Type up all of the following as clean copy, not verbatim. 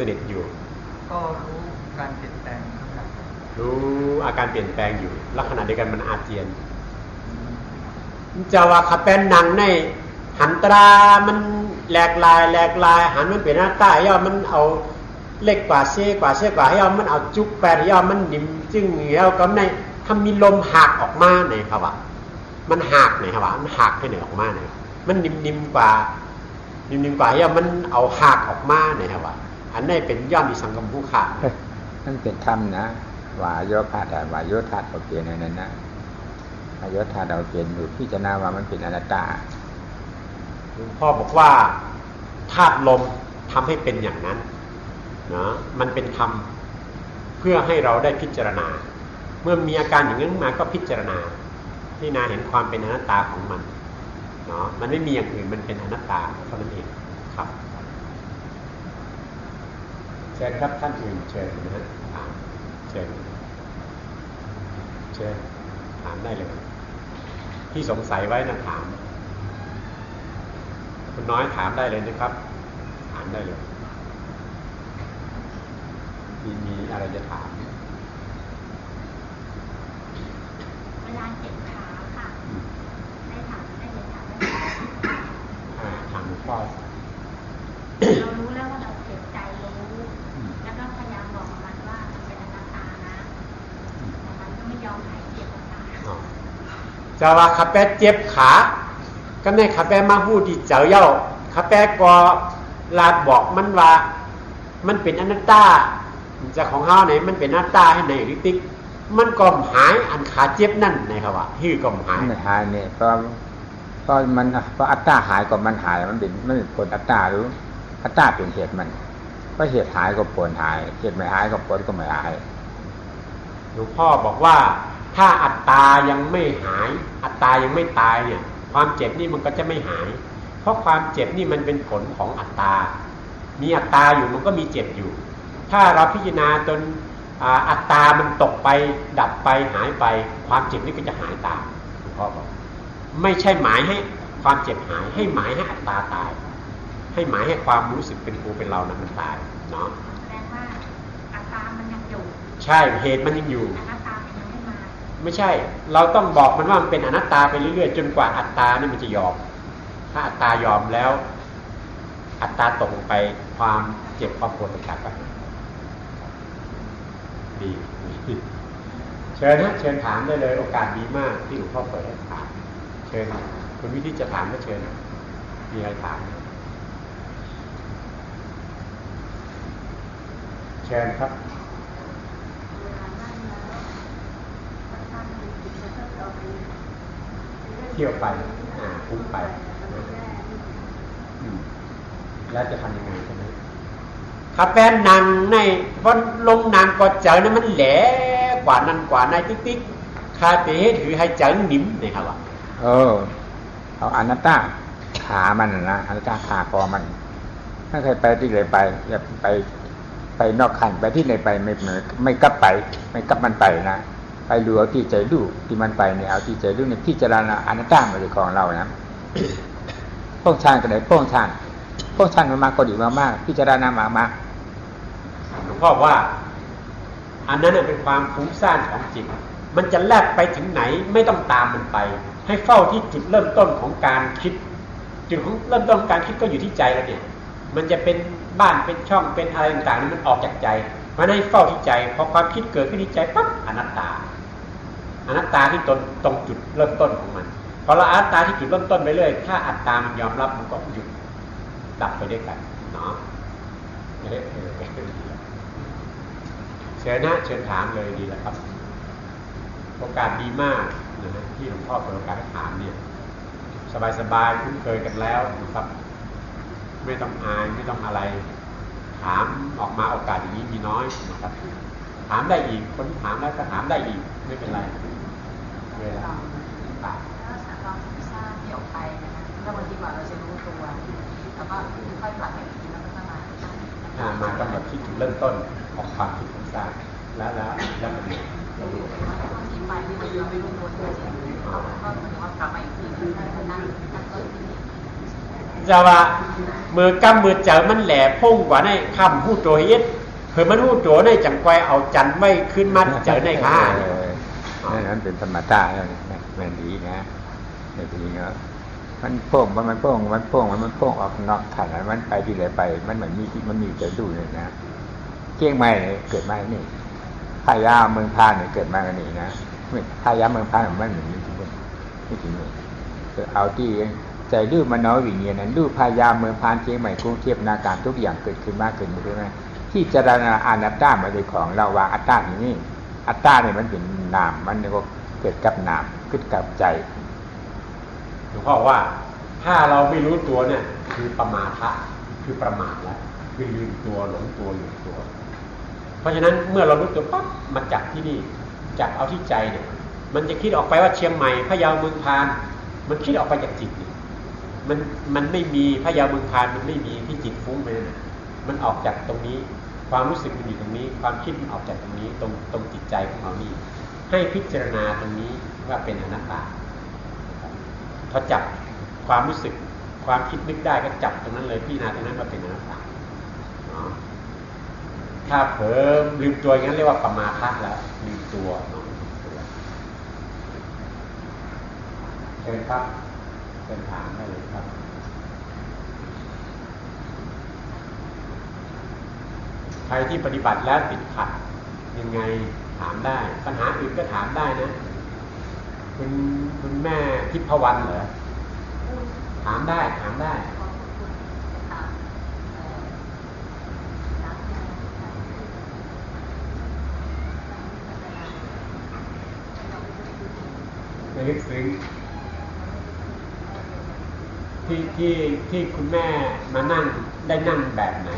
นิทอยู่ก็รู้การเปลี่ยนแปลงครับรู้อาการเปลี่ยนแปลงอยู่ลักษณะเดียวกันมันอาเจียนจะว่าขับเป็นหนังในหันตรามันแหลกลายหันมันเป็นหน้าใต้ย่อมันเอาเล็กกว่าเซ่กว่าย่อมันเอาจุกแปดย่อมันนิ่มจึงเงี้ยก็ในทำมีลมหักออกมาในครับว่ามันหักในครับว่ามันหักให้เหนือออกมาในมันนิ่มกว่าย่อมันเอาหักออกมาในครับว่าอันนี้เป็นย่อมที่สังคมผู้ขาดนั่นเป็นธรรมนะว่าโยธาแต่ว่าโยธาเอาเปลี่ยนในนั้นนะโยธาเอาเปลี่ยนอยู่พิจารณาว่ามันเป็นอนัตตาหลวงพ่อบอกว่าธาตุลมทำให้เป็นอย่างนั้นนะมันเป็นธรรมเพื่อให้เราได้พิจารณาเมื่อมีอาการอย่างนั้นมาก็พิจารณาเห็นความเป็นอนัตตาของมันเนาะมันไม่มีอย่างอื่นมันเป็นอนัตตาเท่านั้นเองครับเชิญครับท่านอื่นเชิญนะฮะเชิญถามได้เลยที่สงสัยไว้นะถามคุณน้อยถามได้เลยนะครับถามได้เลยมีอะไรจะถามเวลาเจ็บขาค่ะได้ถามได้เลยถามได้ถามหลวงพ่อเรารู้แล้วว่าเราเจ็บใจรู้แล้วก็พยายามบอกมันว่ามันเป็นอนัตตานะแต่มันก็ไม่ยอมหายเจ็บขาจะว่าขับแปะเจ็บขาก็ในขับแปะมาพูดที่เจ้าเย่าขับแปะก็ลาดบอกมันว่ามันเป็นอนัตตาจะของเฮาไหนมันเป็นอนัตตาให้ในริติกมันก็หายอันขาเจ็บนั่นนะครับว่าฮื้อก็หายไม่หายเนี่ยก็มันเพราะอัตตาหายก็มันหายมันเป็นผลอัตตาหรืออัตตาเป็นเหตุมันก็เหตุหายก็ผลหายเหตุไม่หายก็ผลก็ไม่หายหลวงพ่อบอกว่าถ้าอัตตายังไม่หายอัตตายังไม่ตายเนี่ยความเจ็บนี่มันก็จะไม่หายเพราะความเจ็บนี่มันเป็นผลของอัตตามีอัตตาอยู่มันก็มีเจ็บอยู่ถ้าเราพิจารณาจนอัตตามันตกไปดับไปหายไปความเจ็บนี่ก็จะหายตามหลวงพ่อบอกไม่ใช่หมายให้ความเจ็บหายให้หมายให้อัตตาตายให้หมายให้ความรู้สึกเป็นกูเป็นเรานั้นมันตายเนาะแสดงว่าอัตตามันยังอยู่ใช่เหตุมันยังอยู่อนัตตามันยังไม่มาไม่ใช่เราต้องบอกมันว่ามันเป็นอนัตตาไปเรื่อยๆจนกว่าอัตตานี่มันจะยอมถ้าอัตตายอมแล้วอัตตาตกลงไปความเจ็บความปวดต่างๆก็ดีเชิญถามได้เลยโอกาสดีมากที่หลวงพ่อเปิดให้ถามเชิญคุณวิธีจะถามก็เชิญมีอะไรถามเชิญครับเที่ยวไปฟุ้งไปแล้วจะทำยังไงใช่ไหมถ้าแป้นนังในวันลงนางก็เจอนั้นมันแหลกว่านั้นกว่าในติ๊กคาเตะถือให้เจอนิ่มเลยครับว่าเอาอนัตตาขามันนะอนัตตาขาคอมันถ้าใครไปที่ไหนไปอย่าไปนอกขันไปที่ไหนไปไม่กลับไปไม่กลับมันไปนะไปดูเอาที่ใจดูที่มันไปเนี่ยเอาที่ใจดูเนี่ยพิจารณาอนัตตามาในของเรานะป้องชานกันไหนป้องชานมันมากก็ดีมากพิจารณามากหลวงพ่อว่าอันนั้นเป็นความฟุ้งซ่านของจิตมันจะแลบไปถึงไหนไม่ต้องตามมันไปให้เฝ้าที่จุดเริ่มต้นของการคิดจุดของเริ่มต้นของการคิดก็อยู่ที่ใจแล้วเนี่ยมันจะเป็นบ้านเป็นช่องเป็นอะไรต่างๆนี่มันออกจากใจเพราะให้เฝ้าที่ใจพอความคิดเกิดขึ้นที่ใจปั๊บอนัตตาที่ตรงจุดเริ่มต้นของมันพอเราอนัตตาที่จุดเริ่มต้นไปเรื่อยถ้าอัตตามันยอมรับมันก็หยุดดับไปด้วยกันเนาะเชิญถามเลยดีแล้วครับโอกาสดีมากนะที่หลวงพ่อเปิดโอกาสให้ถามเนี่ยสบายคุ้นเคยกันแล้วนะครับไม่ต้องอายไม่ต้องอะไรถามออกมาโอกาสอย่างนี้มีน้อยนะครับถามได้อีกคนถามแล้วก็ถามได้อีกไม่เป็นไรเวลาถ้าเราทราบที่ออกไปนะคะถ้าบางทีกว่าเราจะรู้ตัวแล้วก็ค่อยปรับไปอีกทีแล้วก็มากำหนดที่จุดเริ่มต้นของความคิดของสร้างแล้วมันเรารู้บางทีไปที่เราไม่รู้ตัวจริงๆก็ถือว่ากลับมาอีกทีนั่งต้นที่จะว่า มือกำมือเจอมันแหล่พุ่งกว่าในคำหู้ตัวเฮ็ดเผื่อมันหู้ตัวในจังไกวเอาจันไม่ขึ้นมาเจอในข้า นั่นเป็นธรรมชาติมันดีนะไม่ดีเนาะมันโป่งมันโป่งออกนอกขันมันไปที่ไหนไปมันเหมือนมันมีจะดูเลยนะเกี้ยงไม่เกิดมานี่พายาเมืองพานเกิดมากันนี่นะพายาเมืองพานมันเหมือนไม่ถึงเลยเอาที่ใจดื้อมันน้อยอย่างเงี้ยนั้นดื้อพายาเมืองพานเชียงใหม่กรุงเทพนาการทุกอย่างเกิดขึ้นมากขึ้นใช่ไหมที่เจรณาอนัตตามาในของเราวางอัตตาอย่างนี้อัตตาเนี่ยมันเป็นนามมันก็เกิดกับนามขึ้นกับใจหลวงพ่อว่าถ้าเราไม่รู้ตัวเนี่ยคือประมาทะคือประมาทแล้วคือลืมตัวหลงตัวลืมตัวเพราะฉะนั้นเมื่อเรารู้ตัวปั๊บมาจับที่นี่จับเอาที่ใจเนี่ยมันจะคิดออกไปว่าเชียงใหม่พะเยาเมืองพานมันคิดออกไปจากจิตนี่มันไม่มีพะเยาเมืองพานมันไม่มีที่จิตฟุ้งไปนะมันออกจากตรงนี้ความรู้สึกมันอยู่ตรงนี้ความคิดมันออกจากตรงนี้ตรงจิตใจของเรานี่ให้พิจารณาตรงนี้ว่าเป็นอนัตตาพอจับความรู้สึกความคิดนึกได้ก็จับตรงนั้นเลยพิจารณาตรงนั้นว่าเป็นอนัตตาถ้าเผลอลืมตัวอย่างนั้นเรียกว่าประมาทแล้วลืมตัวเชิญครับเชิญถามได้เลยครับใครที่ปฏิบัติแล้วติดขัดยังไงถามได้ปัญหาอื่นก็ถามได้นะคุณแม่ทิพวรรณเหรอถามได้ในลึกซึ้งที่คุณแม่มานั่งได้นั่งแบบไหน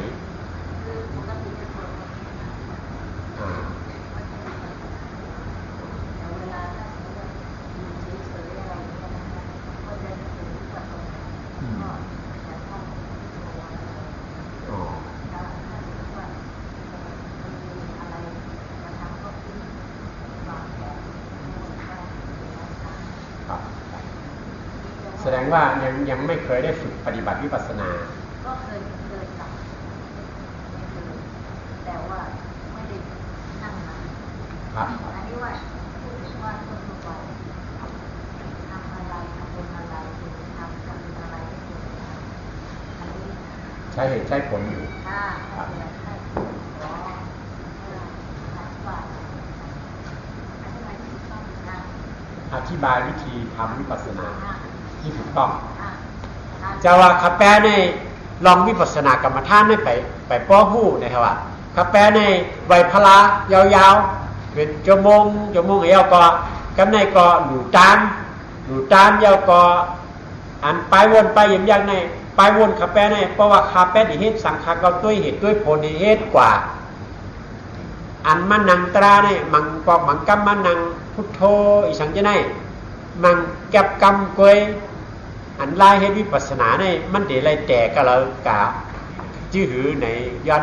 แสดงว่ายังไม่เคยได้ฝึกปฏิบัติวิปัสสนาก็เคยจับแต่ว่าไม่ได้นั่งมาอันนี้ว่าพูดถึงว่าคนทั่วไปทำอะไรทำเป็นอะไรทำเป็นอะไรอันนี้ใช้เหตุใช้ผลอยู่อธิบายวิธีทำวิปัสสนาที่ถูกต้องจะว่าขับแปในลองวิปัสสนากรรมฐานได้ไปป้อหู้นะครับว่าขับแปในไวพลายาวๆเป็นชั่วโมงยาวก็กำในก็หนูตามยาวก็อันไปวนไปอย่างในไปวนขับแปในเพราะว่าขับแปดิเหตุสังขารก็ด้วยเหตุด้วยผลเหตุกว่าอันมันนังตราในมังปอกมังกำมันนังพุทโธอีสังจะได้มังแก็บกำกวยอันลายให้วิปัสสนาในมันเดี๋ยวไรแต่ก็เรากะจื้อหือในยัน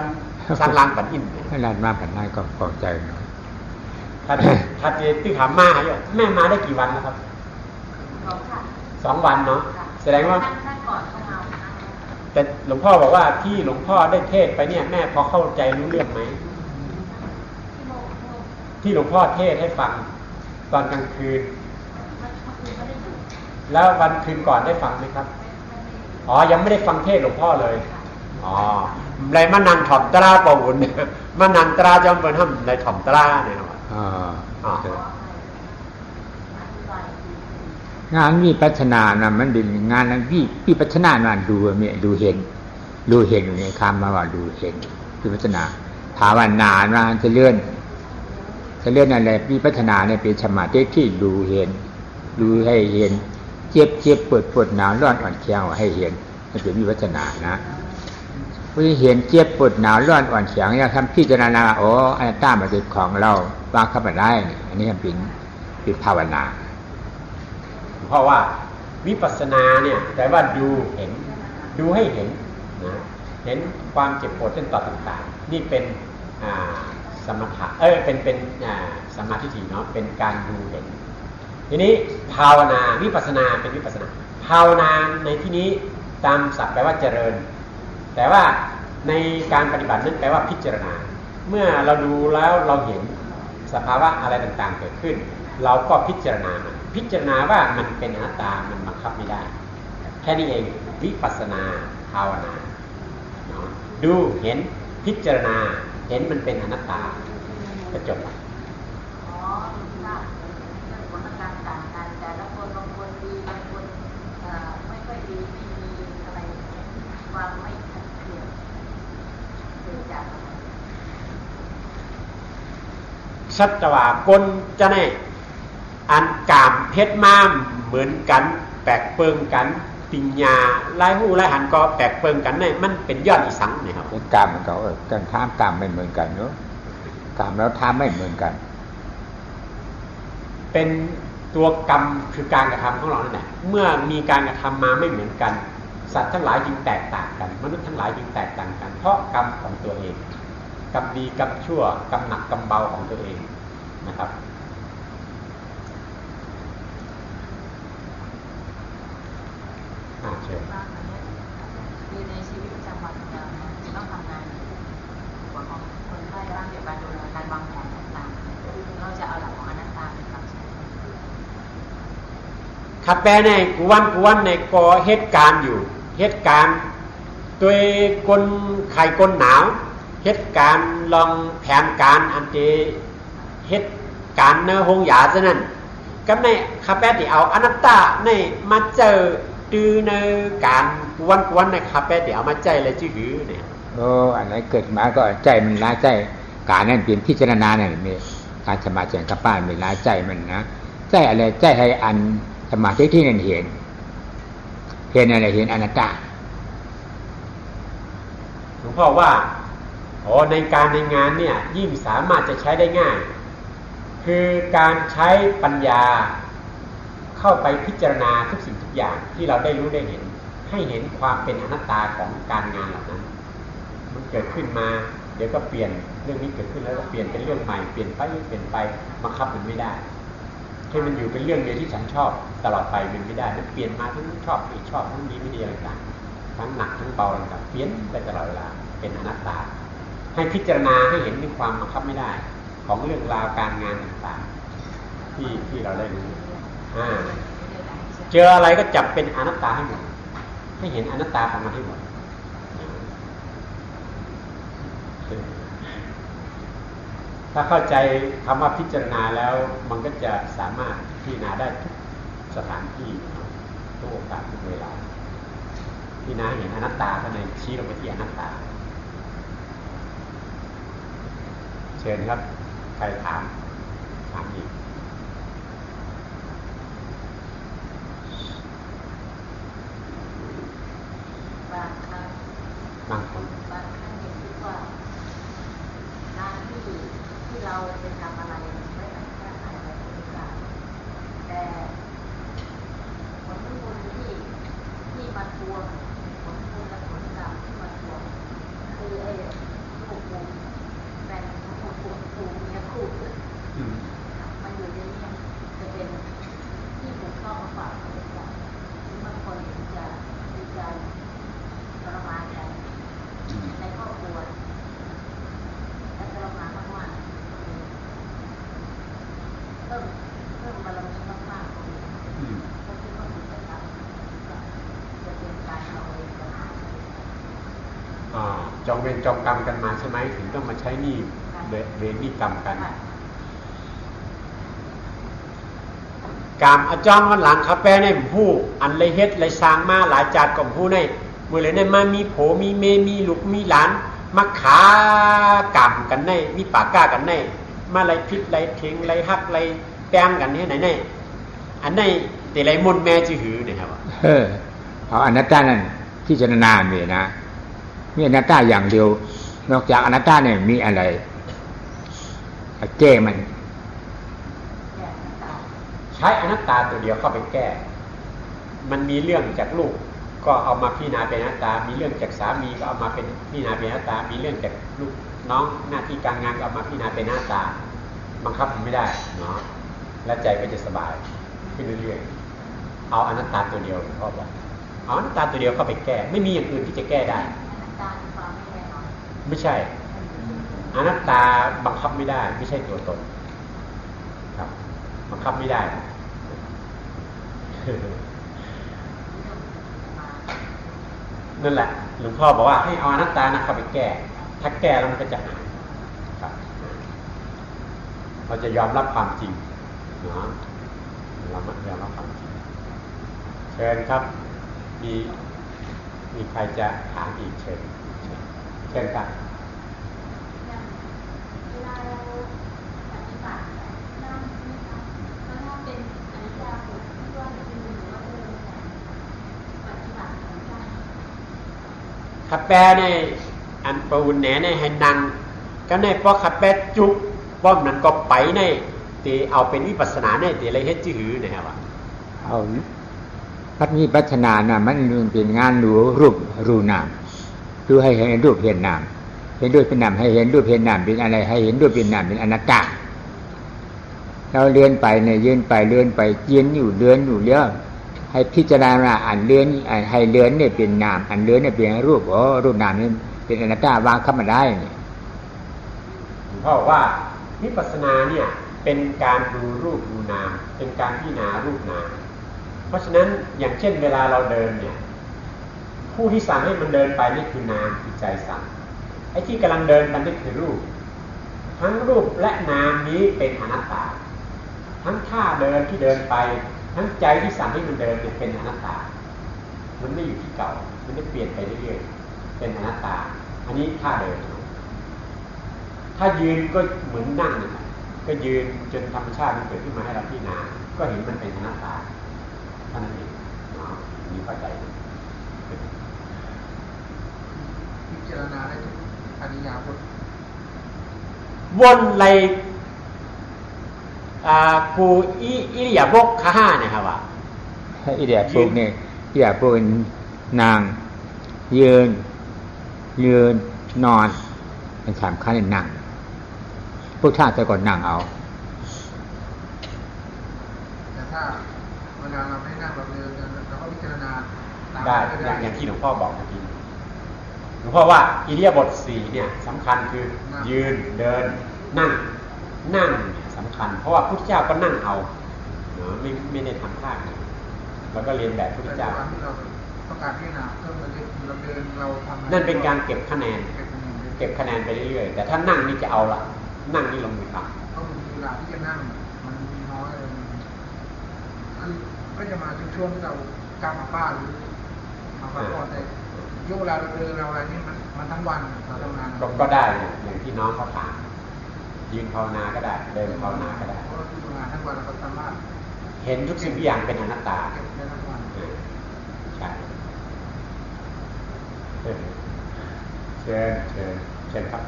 สร้างลางปันอิ่มขนาดมาปันได้ก็พอใจเนาะถ้าจะตื้อถามมาเยอะแม่มาได้กี่วันแล้วครับ2 วันเนาะแสดงว่าแต่หลวงพ่อบอกว่าที่หลวงพ่อได้เทศไปเนี่ยแม่พอเข้าใจรู้เรื่องไหมที่หลวงพ่อเทศให้ฟังตอนกลางคืนแล้ววันคืนก่อนได้ฟังไหมครับยังไม่ได้ฟังเทศหลวงพ่อเลยไรมันนันถ่อมตราปะวุ่นมันนันตราจอมเป็นห้ามไรถ่อมตราเนี่ยงานวิปัสสนานะมันเป็นงานนั้นวิปัสสนามันดูเห็นอยู่ในคำมาว่าดูเห็นวิปัสสนาถามว่านานว่าจะเลื่อนอะไรวิปัสสนาเนี่ยเป็นสมาธิที่ดูเห็นดูให้เห็นเจ็บปวดหนาวร้อนอ่อนแข็งให้เห็นมันเป็นวิปัสสนานะผู้เห็นเจ็บปวดหนาวร้อนอ่อนแข็งเนี่ยทำพิจารณาอนัตตามันเป็นของเราวางเข้าไปได้อันนี้เป็นภาวนาเพราะว่าวิปัสสนาเนี่ยแปลว่าดูเห็นดูให้เห็นนะเห็นความเจ็บปวดเส้นต่อต่างๆนี่เป็นสมถะเป็นสมาธิเนาะเป็นการดูเห็นทีนี้ภาวนาวิปัสสนาเป็นวิปัสสนาภาวนาในที่นี้ตามศัพท์แปลว่าเจริญ แต่ว่าในการปฏิบัตินั้นแปลว่าพิจารณาเมื่อเราดูแล้วเราเห็นสภาวะอะไรต่างๆเกิดขึ้นเราก็พิจารณามันพิจารณาว่ามันเป็นอนัตตามันบังคับไม่ได้แค่นี้เองวิปัสสนาภาวนาดูเห็นพิจารณาเห็นมันเป็นอนัตตาก็จบละ อ๋อทราบผลการต่างกันแต่ละคนบางคนดีบางคนไม่ค่อยดีไม่มีอะไรความไม่ชัดเจนเกิดจากอะไร สัจวากลจะแน่อันกามเพชรม้ามเหมือนกันแปลกเปิงกันปิญญาลายหูลายหันก็แปลกเปิงกันเนี่ยมันเป็นยอดอีสังเนี่ยครับ เป็นกรรมมันก็การท่ามกรรมไม่เหมือนกันเนาะกรรมแล้วท่ามไม่เหมือนกัน เป็นตัวกรรมคือการกระทำของเรานั่นแหละเมื่อมีการกระทำมาไม่เหมือนกันสัตว์ทั้งหลายจึงแตกต่างกันมนุษย์ทั้งหลายจึงแตกต่างกันเพราะกรรมของตัวเองกรรมดีกรรมชั่วกรรมหนักกรรมเบาของตัวเองนะครับเชิญ คือในชีวิตประจำวันของเรานะจะต้องทำงานหัวของคนไข้บ้างเกี่ยวกับการวางแผนต่างๆเราจะเอาหลักของอนัตตาเป็นหลักใช้ ขับแปลในกูวันในก่อเหตุการณ์อยู่เหตุการณ์ตัวคนไข้คนหนาวเหตุการณ์ลองแผนการอันเจเหตุการณ์เนื้อหงหยาซะนั่นก็ในขับแปลที่เอาอนัตตาในมาเจอตือในการกูวันในขับแปลที่เอามาใจเลยจื้อหือเนี่ยอันไหนเกิดมาก็ใจมันร้ายใจการนั่นเป็นพิจารณาเนี่ยมีการสมาธิกับป้านเป็นร้ายใจมันนะใจอะไรใจให้อันสมาธิที่นั่นเห็นอะไรเห็นอนัตตาหลวงพ่อว่าในการในงานเนี่ยยิ่งสามารถจะใช้ได้ง่ายคือการใช้ปัญญาเข้าไปพิจารณาทุกสิ่งทุกอย่างที่เราได้รู้ได้เห็นให้เห็นความเป็นอนัตตาของการงานเหล่านั้นมันเกิดขึ้นมาเดี๋ยวก็เปลี่ยนเรื่องนี้เกิดขึ้นแล้วก็เปลี่ยนเป็นเรื่องใหม่เปลี่ยนไปบังคับมันไม่ได้ให้มันอยู่เป็นเรื่องเดียวที่ฉันชอบตลอดไปมันไม่ได้มันเปลี่ยนมาทั้งชอบไม่ชอบทั้งดีไม่ดีอะไรต่างทั้งหนักทั้งเบาอะไรต่างเปลี่ยนไปตลอดเวลาเป็นอนัตตาให้พิจารณาให้เห็นในความบังคับไม่ได้ของเรื่องราวการงานต่างๆที่เราได้รู้เจออะไรก็จับเป็นอนัตตาให้หมดให้เห็นอนัตตาของมันให้หมดถ้าเข้าใจคำว่าพิจารณาแล้วมันก็จะสามารถพิจารณาได้ทุกสถานที่ทุกโอกาสทุกเวลาพิจารณาเห็นอนัตตาก็ในชี้ลงไปที่อนัตตาเชิญครับใครถามอีกบางครั้งเห็นว่าการที่เราจะทำอะไรไม่ต้องแก้ไขอะไรทุกอย่างแต่ผลบุญที่มาทวงผลบุญและผลกรรมที่มาทวงคือไอ้ผูกแบ่งผูกเนี่ยคู่มันอยู่ในนี้จะเป็นที่ผูกต้องฝากอะไรอย่างที่บางคนจะดีใจทรมานกันในครอบครัวและทรมานมากๆเพิ่มบารมีมากๆก็คิดว่ากิจกรรมจะเป็นการเอาเองกับจองเวรจองกรรมกันมาใช่ไหมถึงต้องมาใช้หนี้เวรหนี้กรรมกันกรรมอาจองวันหลังครับแปลในผู้อันไรเฮ็ดไรสร้างมาหลายจาดกับผู้ในเมื่อไรในมามีโผมีเมมีลูกมีหลานมาขากรรมกันในมีปากกล้ากันในมาไรพิษไรเทงไรฮักไรแป้งกันให้ไหนในอันในแต่ไรมนแม่จือหือเนี่ยครับเอาอนัตตานั่นพิจารณามีนะมีอนัตตาอย่างเดียวนอกจากอนัตตาเนี่ยมีอะไรแก้มันใช้อนัตตาตัวเดียวเข้าไปแก้มันมีเรื่องจากลูกก็เอามาพิจารณาเป็นอนัตตามีเรื่องจากสามีก็เอามาเป็นพิจารณาเป็นอนัตตามีเรื่องจากลูกน้องหน้าที่การงานก็เอามาพิจารณาเป็นอนัตตาบังคับมันไม่ได้เนาะและใจก็จะสบายขึ้นเรื่อยๆเอาอนัตตาตัวเดียวเพราะว่าเอาอนัตตาตัวเดียวเข้าไปแก้ไม่มีอย่างอื่นที่จะแก้ได้อนัตตา ไม่ใช่อนัตตาบังคับไม่ได้ไม่ใช่ตัวตนครับบังคับไม่ได้นั่นแหละหลวงพ่อบอกว่าให้เอาอนัตตานะเข้าไปแก้ถ้าแก้แล้วมันก็จะหายครับเราจะยอมรับความจริงเนาะเรายอมรับความจริงเชิญครับมีใครจะถามอีกเชิญครับเวลาเราปฏิบัตินั่งนะคะแล้วถ้าเป็นอริยบทที่ว่ายืนหรือว่าเดินปฏิบัติของเราขับแปรในอันประวุนแหนในให้นังก็ในพอขับแปรจุกป้อมนั้นก็ไปในตีเอาเป็นวิปัสสนาในตีอะไรเฮ็ดจื้อหือนะครับว่าเอาพัฒนีพัฒนานะมันเป็นงานรูปนามดูให้เห็นรูปเห็นนามเห็นรูปเป็นนามให้เห็นรูปเห็นนามเป็นอะไรให้เห็นรูปเป็นนามเป็นอนัตตาเราเลื่อนไปเนี่ยยืนไปเลื่อนไปยืนอยู่เลื่อนอยู่เลี้ยวให้พิจารณาอันเลื่อนให้เลื่อนเนี่ยเป็นนามอันเลื่อนเนี่ยเป็นรูปรูปนามนี่เป็นอนัตตาวางเข้ามาได้เนี่ยเพราะว่าวิปัสสนาเนี่ยเป็นการดูรูปดูนามเป็นการพิจารณารูปนามเพราะฉะนั้นอย่างเช่นเวลาเราเดินเนี่ยผู้ที่สั่งให้มันเดินไปนี่คือนามคือใจสั่งไอ้ที่กำลังเดินมันนี่คือรูปทั้งรูปและนามนี้เป็นอนัตตาทั้งท่าเดินที่เดินไปทั้งใจที่สั่งให้มันเดินเนี่ยเป็นอนัตตามันไม่อยู่ที่เก่ามันได้เปลี่ยนไปเรื่อยๆเป็นอนัตตาอันนี้ท่าเดินถ้ายืนก็เหมือนนั่งเนี่ยก็ยืนจนธรรมชาติมันเกิดขึ้นมาให้เราพิจารณาก็เห็นมันเป็นอนัตตาเท่านั้นเองนี่เข้าใจพิจารณาได้ทุกอริยบทวนไรกูอิริยาบถข้านะครับว่าอิริยาบถเนี่ยอิริยาบถนางยืนนอนเป็นสามขั้นนั่งพวกชาติแต่ก่อนนั่งเอาแต่ถ้าเวลาเราไม่นั่งเราเดินเราก็พิจารณาได้อย่างที่หลวงพ่อบอกเมื่อกี้หลวงพ่อว่าอิริยาบถ4เนี่ยสำคัญคือยืนเดินนั่งเนี่ยสำคัญเพราะว่าพุทธเจ้าก็นั่งเอาไม่ได้ทำท่าแล้วก็เรียนแบบพุทธเจ้าต้องการพิจารณาเพิ่มเติมเราเดินเราทำนั่นเป็นการเก็บคะแนนไปเรื่อยๆแต่ถ้านั่งนี่จะเอาละนั่งนี่ลงมือทำเพราะเวลาที่จะนั่งมันมีน้อยเลยคือก็จะมาช่วงที่เรากำมาบ้านหรือมาพักผ่อนแต่ยุคเวลาเราเดินเราอะไรนี่มันทั้งวันเราทำงานก็ได้อย่างที่น้องเขาถามยืนภาวนาก็ได้เดินภาวนาก็ได้เพราะเราทำงานทั้งวันเราสามารถเห็นทุกสิ่งทุกอย่างเป็นอนัตตาใช่เชิญครับ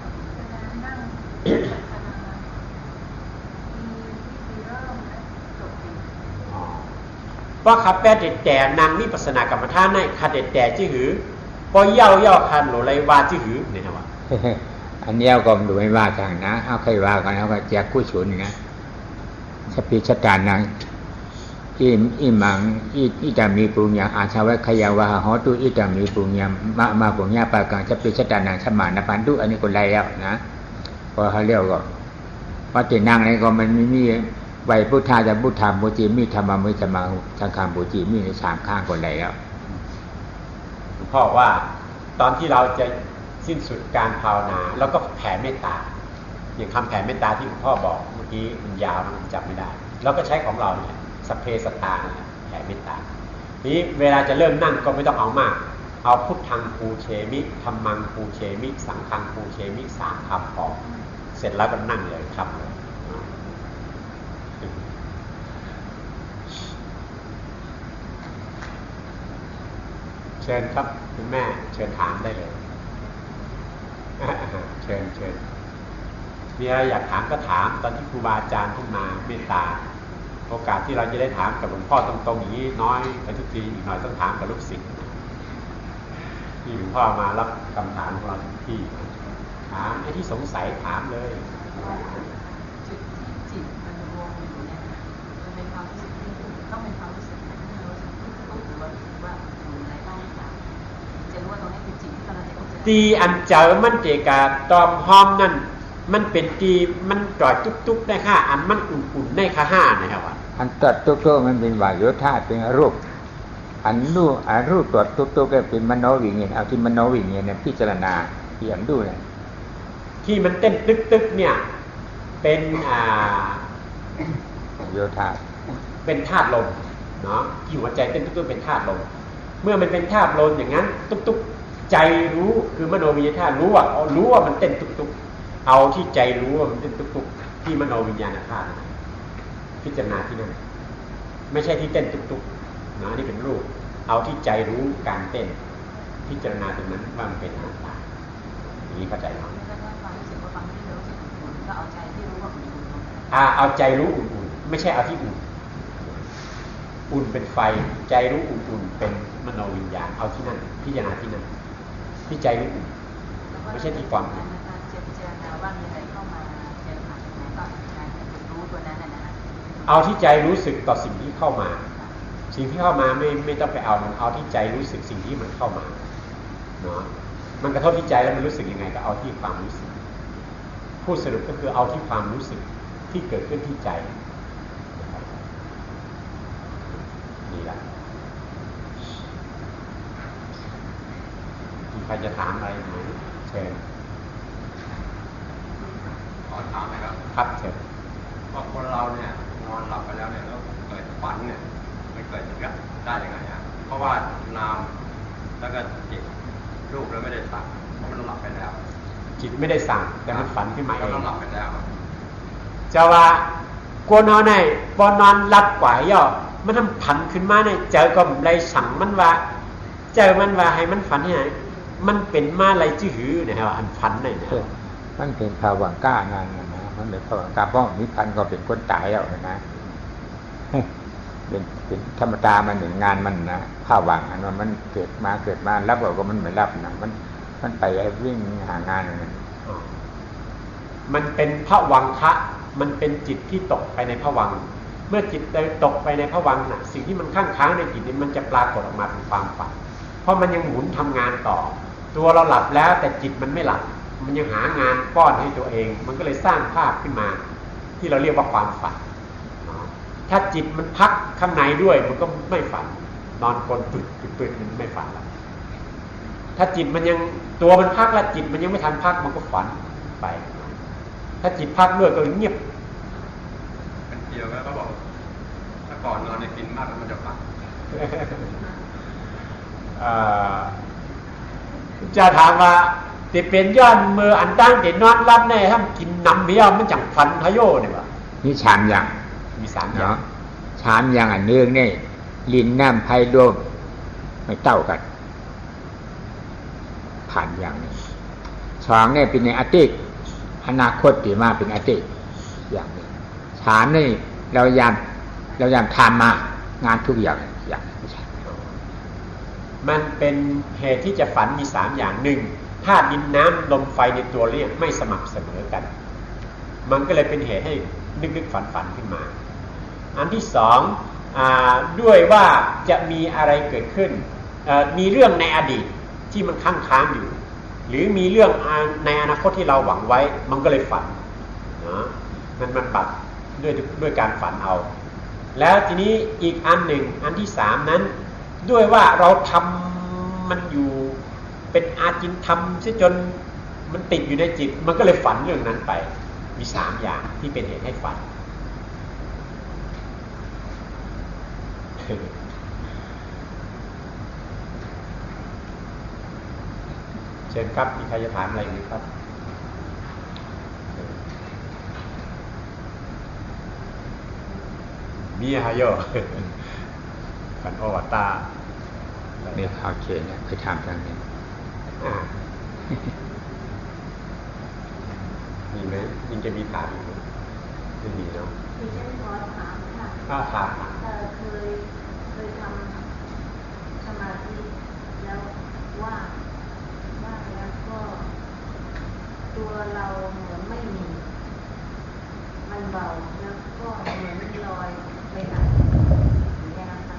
ว่าขับแปดเด็ดแต่นางวิปัสสนากรรมฐานในขัดเด็ดแต่จื้อหือพอย่อคันหรือไรวาจื้อหือเนี่ยนะวะอันนี้ก็ดูไม่ว่าจังนะเอาใครว่ากันแล้วก็แจกกู้ชุนนะสปิชตานังอิมังอิจามีปุญญาอาชาวะขยาวะหอตุอิจามีปุญญามาปุญญาปากังสปิชตานังสมานปันตุอันนี้ก็ไรแล้วนะพอเขาเรียกก็ว่าตินั่งนี่ก็มันมีไวพุทธาจะพุทธาโมจิมีธรรมะมิธรรมะสังฆาโมจิมีใน3ข้างก็ไรแล้วหลวงพ่อว่าตอนที่เราจะสิ้นสุดการภาวนาแล้วก็แผ่เมตตาอย่างคำแผ่เมตตาที่หลวงพ่อบอกเมื่อกี้มันยาวมันจำไม่ได้แล้วก็ใช้ของเราเนี่ยสัพเพสัตตาแผ่เมตตานี้เวลาจะเริ่มนั่งก็ไม่ต้องเอามากเอาพุทธังภูเชมิธัมมังภูเชมิสังฆังภูเชมิ3 คำพอเสร็จแล้วก็นั่งเลยครับเลยเชิญครับคุณแม่เชิญถามได้เลยเชิญมีอะไรอยากถามก็ถามตอนที่ครูบาอาจารย์ขึ้นมาเมตตาโอกาสที่เราจะได้ถามกับหลวงพ่อตรงๆอย่างนี้น้อยไปทุกทีอีกหน่อยต้องถามกับลูกศิษย์ที่หลวงพ่อมารับคำถามของเราที่ถามไอ้ที่สงสัยถามเลยจิตมันรวมอยู่เนี่ยมันเป็นความรู้สึกที่ต้องเป็นความรู้สึกที่เรารู้สึกว่าอยู่ในบ้านต่างจะรู้ว่าตรงนี้ เป็นสิ่งที่กำลังจะเข้าใจ ตีอันเจอมันเจกาตอมห้อมนั่นมันเป็นตีมันจ่อยตุกๆได้ค่ะอันมันอุ่นๆได้ค่ะห้านะครับว่า อันตัดตุ๊กๆมันเป็นวายโยธาเป็นรูปอันรูปตัวตุ๊กๆก็เป็นมโนวิญญาณเอาที่มโนวิญญาณเนี่ยพิจารณาเขียนดูเลย ที่มันเต้นตึกๆเนี่ยเป็นโยธา เป็นธาตุลมเนาะที่หัวใจเต้นตึกๆเป็นธาตุลมเมื่อมันเป็นธาตุลมอย่างนั้นตุกๆใจรู้คือมโนวิญญาณธาตุรู้ว่ามันเต้นตุกๆเอาที่ใจรู้ว่ามันเต้นตุกๆที่มโนวิญญาณธาตุพิจารณาที่นั่นไม่ใช่ที่เต้นตุกๆนะนี่เป็นรูปเอาที่ใจรู้การเต้นพิจารณาตรงนั้นว่ามันเป็นอนัตตาอย่างนี้เข้าใจไหม แล้วก็ความรู้สึกว่าความที่รู้สึกอุ่นก็เอาใจที่รู้ว่าอุ่น เอาใจรู้อุ่นๆไม่ใช่เอาที่อุ่นเป็นไฟใจรู้อุ่นๆเป็นมโนวิญญาณเอาที่นั่นพิจารณาที่นั่นที่ใจรู้อุ่นไม่ใช่ที่ความอุ่น เจอว่ามีอะไรเข้ามาเจอผ่านไหนก็การรู้ตัวนั้นนะ เอาที่ใจรู้สึกต่อสิ่งที่เข้ามาสิ่งที่เข้ามาไม่ต้องไปเอาที่ใจรู้สึกสิ่งที่มันเข้ามาเนาะมันกระทบที่ใจแล้วมันรู้สึกยังไงก็เอาที่ความรู้สึกพูดสรุปก็คือเอาที่ความรู้สึกที่เกิดขึ้นที่ใจนี่แหละมีใครจะถามอะไรไหมเชิญ ขอถามหน่อยครับ ครับเชิญ ว่าคนเราเนี่ยนอนหลับไปแล้วเนี่ยแล้วเกิดฝันเนี่ยมันเกิดขึ้นได้ยังไงฮะเพราะว่านามแล้วก็จิตรูปแล้วไม่ได้สั่งเพราะมันหลับไปแล้ว จิตไม่ได้สั่งแต่มันฝันขึ้นมาเอง มันหลับไปแล้ว จะว่ากวนอนในปอนอนหลับกว่าย่อมันทำผันขึ้นมาในเจอก็เลยสั่งมันว่าเจอมันว่าให้มันฝันให้ไหนมันเป็นมาอะไรจื้อหือนะครับอันฝันเนี่ยนะ มันเป็นภาวังก้างานนะมันเป็นภาวังก้าเพราะนิพพานก็เป็นคนตายแล้วนะเป็นธรรมดามันหนึ่งงานมันนะภาวังอันนั้นมันเกิดมารับเราก็มันไม่รับนะมันไปวิ่งหางานอะไร มันเป็นภวังคะมันเป็นจิตที่ตกไปในภวังค์เมื่อจิตตกไปในภวังค์น่ะสิ่งที่มันค้างในจิตนี่มันจะปรากฏออกมาเป็นความฝันเพราะมันยังหมุนทำงานต่อตัวเราหลับแล้วแต่จิตมันไม่หลับมันยังหางานป้อนให้ตัวเองมันก็เลยสร้างภาพขึ้นมาที่เราเรียกว่าความฝันถ้าจิตมันพักข้างในด้วยมันก็ไม่ฝันนอนกลนปึดมันไม่ฝันแล้วถ้าจิตมันยังตัวมันพักแล้วจิตมันยังไม่ทันพักมันก็ฝันไปถ้าจิตพักด้วยก็เงียบ เป็นเดียวแล้วก็บอกถ้าก่อนนอนเนี่ยกินมากแล้วมันจะฝัน จะถามว่าติเป็นย้อนมืออันตั้งเด็นนอนรับแน่ถ้ากินน้ำเบี้ยมันจังฟันทะโยเนี่ยวะ นี่ชามอย่าง มีสามอย่าง ชามอย่างอันเนื่องนี่ลินน้ำไผ่รวมไม่เต้ากันผ่านอย่างนี้สองเนี่ยเป็นในอดีตอนาคตที่มาเป็นอดีตอย่างนี้ชามนี่เรายามทำมางานทุกอย่างไม่ใช่ มันเป็นเหตุที่จะฝันมีสามอย่างหนึ่งธาตุดินน้ำลมไฟในตัวเรียกไม่สม่ำเสมอกันมันก็เลยเป็นเหตุให้นึกฝันขึ้นมาอันที่สองด้วยว่าจะมีอะไรเกิดขึ้นมีเรื่องในอดีตที่มันค้างอยู่หรือมีเรื่องในอนาคตที่เราหวังไว้มันก็เลยฝันนะมันปัดด้วยการฝันเอาแล้วทีนี้อีกอันหนึ่งอันที่สามนั้นด้วยว่าเราทำมันอยู่เป็นอาจินทำเสียจนมันติดอยู่ในจิตมันก็เลยฝันเรื่องนั้นไปมีสามอย่างที่เป็นเหตุให้ฝัน เชิญครับมีใครจะถามอะไรไหมครับมีฮะโยขันโอวัตตา เนี่ยโอเคเนี่ยไปทำทางนี้ มีไหมยังจะมีถามอีกไหมไม่มีเนาะ ดิฉันขอถามค่ะ ถาม เคยทำสมาธิแล้วว่าแล้วก็ตัวเราเหมือนไม่มีมันเบาแล้วก็เหมือนลอยไปไหนอย่างนี้นะคะ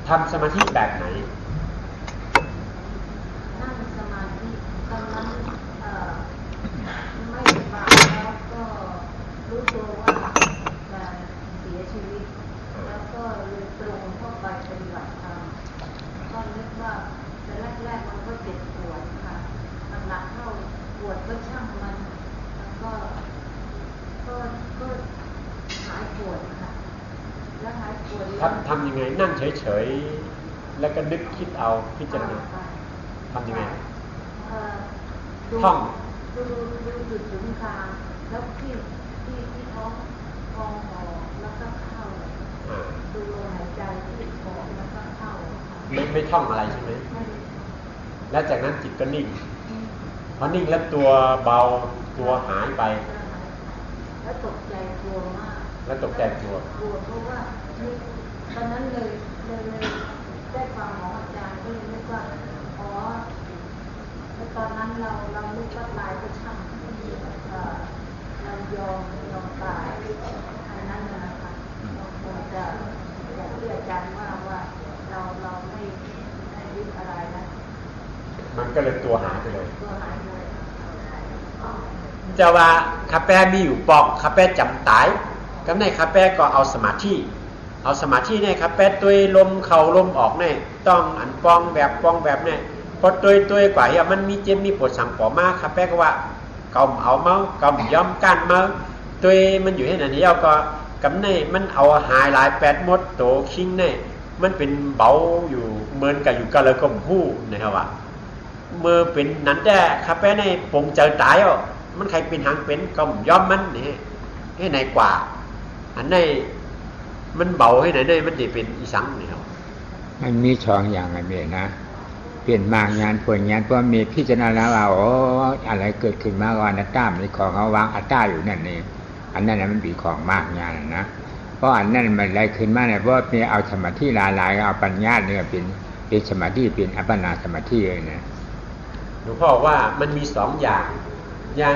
ท ำสมาธิแบบไหนนั่งสมาธิตอนนั้นไม่สบายแล้วก็รู้ตัวว่าจะเสียชีวิตแล้วก็เลยตรงเข้าไปปฏิบัติธรรมก็นึกว่าแต่แรกๆมันก็เจ็บปวดค่ะหลังๆเข้าปวดก็ช่างมันแล้วก็หายปวดค่ะแล้วหายปวดแล้วทำยังไงนั่งเฉยๆแล้วก็นึกคิดเอาพิจารณาทำยังไงท่องดูจุดศูนย์กลางแล้วที่ท้องออกแล้วก็เข้าดูลมหายใจที่ออกแล้วก็เข้าไม่ท่องอะไรใช่ไหมแล้วจากนั้นจิตก็นิ่งพอนิ่งแล้วตัวเบาตัวหายไปแล้วตกใจกลัวมากแล้วตกใจกลัวเพราะว่าตอนนั้นเลยได้ฟังของอาจารย์ก็เลยนึกว่าอ๋อตอนนั้นเราลุกว่าตายก็ช่างเรายอมตายอันนั้นนะคะเราคงจะอย่างที่อาจารย์ว่าเราไม่ยึดอะไรนะมันก็เลยตัวหายไปเลยตัวหายเลยจะว่าคาแปมีอยู่ปอกคาแปจำตายก็ในคาแปก็เอาสมาธิในคาแปตัวลมเข้าลมออกเนี่ยต้องอันปองแบบเนี่ยพอตัวกว่ามันมีเจ็บมีปวดสั่งปอมาคาแปก็ว่าเกาเอาเมากำย่อมก้านเมาตัวมันอยู่ให้ไหนนี่เอาก็กำในมันเอาหายหลาย8มดโตคิงเนี่ยมันเป็นเบาอยู่เหมือนกับอยู่กับเลยก็หู้นะครับว่าเมื่อเป็นนั้นแต่คาแปในปงเจอตายอ่ะมันใครเป็นหางเป็นก็ย่อมมันนี่ให้ไหนกว่าอันในมันเบาให้ไหนได้มันได้เป็นอีสังนี่ครับมันมีช่องอย่างไรเมียนะเปลี่ยนมางานผลงานเพราะมีพิจารณาว่าโอ้อะไรเกิดขึ้นมาก่อนอัตตามีของเขาวางอัตตาอยู่นั่นนี่อันนั้นมันเป็นของมากงานนะเพราะอันนั้นมันอะไรขึ้นมาเนี่ยเพราะมีเอาสมาธิหลายๆเอาปัญญาเนี่ยเป็นสมาธิเป็นอัปปนาสมาธิเลยนะหลวงพ่อว่ามันมี2อย่าง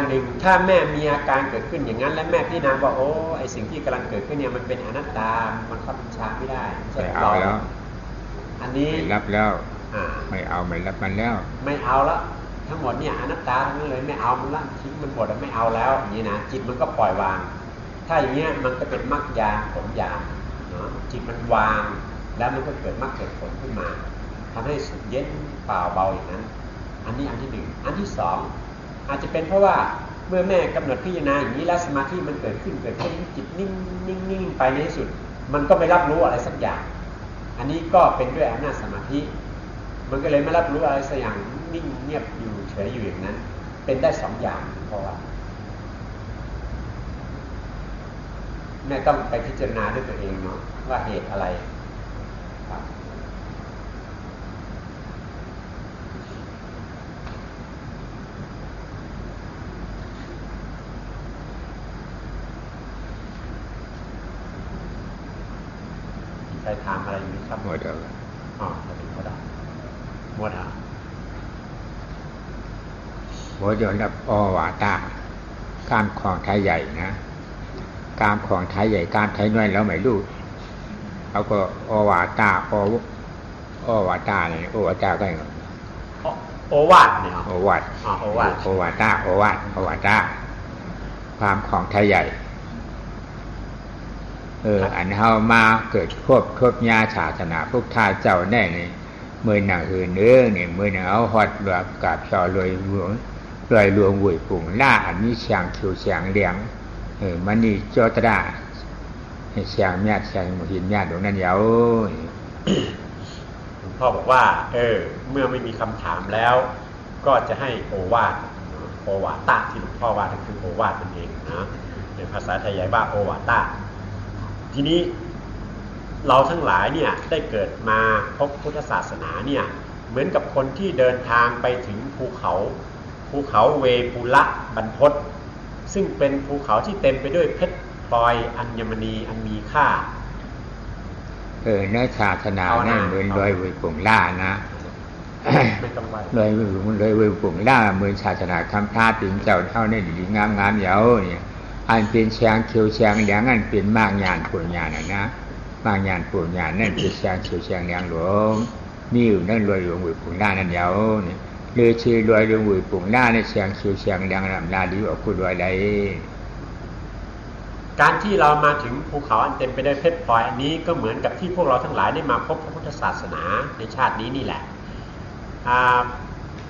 หนึ่งถ้าแม่มีอาการเกิดขึ้นอย่างนั้นและแม่พี่นางบอกโอ้ไอสิ่งที่กำลังเกิดขึ้นเนี่ยมันเป็นอนัตตามันบังคับไม่ได้ไม่เอาแล้วอันนี้ไม่รับแล้วไม่เอาไม่รับมันแล้วไม่เอาแล้วทั้งหมดเนี่ยอนัตตาทั้งนั้นเลยไม่เอามันละทิ้งมันหมดแล้วไม่เอาแล้วอย่างนี้นะจิตมันก็ปล่อยวางถ้าอย่างเงี้ยมันก็เป็นมรรคญาณผลญาณเนาะจิตมันวางแล้วมันก็เกิดมรรคเกิดผลขึ้นมาทำให้สุขเย็นเปล่าเบาอย่างนั้นอันนี้อันที่1อันที่2อาจจะเป็นเพราะว่าเมื่อแม่กำหนดพิจารณาอย่างนี้แล้วสมาธิมันเกิดขึ้นจิตนิ่งไปในที่สุดมันก็ไม่รับรู้อะไรสักอย่างอันนี้ก็เป็นด้วยอำนาจสมาธิมันก็เลยไม่รับรู้อะไรสักอย่างนิ่งเงียบอยู่เฉยอยู่อย่างนั้นเป็นได้2อย่างเพราะว่าแม่ต้องไปพิจารณาด้วยตัวเองเนาะว่าเหตุอะไรครับใครถามอะไรอยู่ไหมครับหมดแล้วมาถึงก็ได้หมดเดี๋ยวรับอวาตาการของไทยใหญ่นะการของไทยใหญ่การไทยน้อยแล้วไม่รู้เขาก็อวาตาอวาตาเนี่ยอวาตาก็อย่างโอวาทเนี่ยโอวาทโอวาตาโอวาตาความของไทยใหญ่อันเฮามาเกิดครบญาศาสนาพวกท่าเจ้าแน่นี่มือหนังอื่นนี่มือหนังเอาฮอดหลวงกาบชอรวยหลวงวุ่ยปุ่งล่าอันนี้เสียงคิวเสียงเลี้ยงมันนี่โจตราให้เสียงญาติเสียงหินญาติตรงนั้นยาวหลวงพ่อบอกว่าเมื่อไม่มีคำถามแล้วก็จะให้โอวาตะที่หลวงพ่อว่านั่นคือโอวาทนั่นเองนะในภาษาไทยใหญ่ว่าโอวาตะทีนี้เราทั้งหลายเนี่ยได้เกิดมาพบพุทธศาสนาเนี่ยเหมือนกับคนที่เดินทางไปถึงภูเขาเวปุละบรรพตซึ่งเป็นภูเขาที่เต็มไปด้วยเพชรพลอยอัญมณีอันมีค่าเนื้อศาสนาเนี่ยเหมือนรอยวุยปุ่งล่านะรอยวุยปุ่งล่าเหมือนศาสนาคำท่าถึงเจ้าเท่านี่ดีงามเหยาเนี่ยอันเป็นเชียงเขียวเชียงเหลืองอันเป็นมากงานผลงานนะ บางอย่างปู่อย่างนั่นเป็นเชียงเขียวเชียงเหลียงหลวงมีอยู่นั่นรวยหลวงหุ่ยปุ่งหน้านั่นเดียวเนี่ยเลือชีรวยหลวงหุ่ยปุ่งหน้าในเชียงเขียวเชียงเหลียงลำนาดีออกคุณรวยใดการที่เรามาถึงภูเขาอันเต็มไปด้วยเพชรพลอยอันนี้ก็เหมือนกับที่พวกเราทั้งหลายได้มาพบพระพุทธศาสนาในชาตินี้นี่แหละ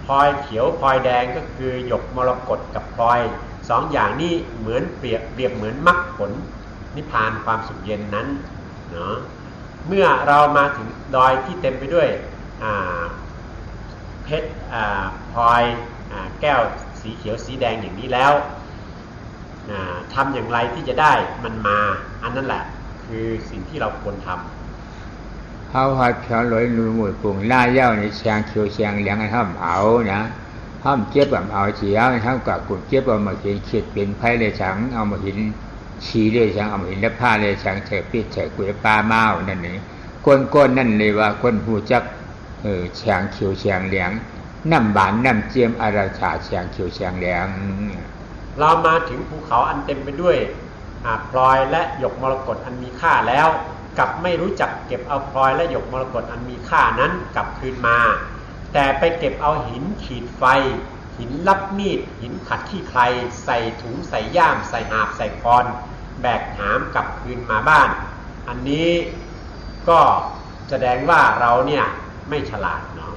พลอยเขียวพลอยแดงก็คือหยกมรกตกับพลอยสองอย่างนี้เหมือนเปรียบเหมือนมรรคผลนิพพานความสุขเย็นนั้นเนาะเมื่อเรามาถึงดอยที่เต็มไปด้วยเพชรพลอยแก้วสีเขียวสีแดงอย่างนี้แล้วทำอย่างไรที่จะได้มันมาอันนั้นแหละคือสิ่งที่เราควรทำเขาหอยเพียวลอยนูหมวยปุ่งล่าเย้าในเชียงเขียวเชียงเหลียงห้ามเอานะห้ามเจ็บแบบเอาเฉียวห้ามกับกลุ่มเจ็บเอามาเห็นเขียดเป็นไผ่เลยฉังเอามาเห็นชีเลยฉังเอามาเห็นและผ้าเลยฉังเฉยปิดเฉยกุยปลาเมานั่นนี่ก้นนั่นเลยว่าคนหูจักเชียงเขียวเชียงเหลียงน้ำบานน้ำเจียมอาราชาเชียงเขียวเชียงเหลียงเรามาถึงภูเขาอันเต็มไปด้วยพลอยและหยกมรกตอันมีค่าแล้วกลับไม่รู้จักเก็บเอาพลอยและหยกมรกตอันมีค่านั้นกลับคืนมาแต่ไปเก็บเอาหินขีดไฟหินลับมีดหินขัดขี้ใครใส่ถุงใส่ย่ามใส่หาบใส่คอนแบกหามกลับคืนมาบ้านอันนี้ก็แสดงว่าเราเนี่ยไม่ฉลาดเนาะ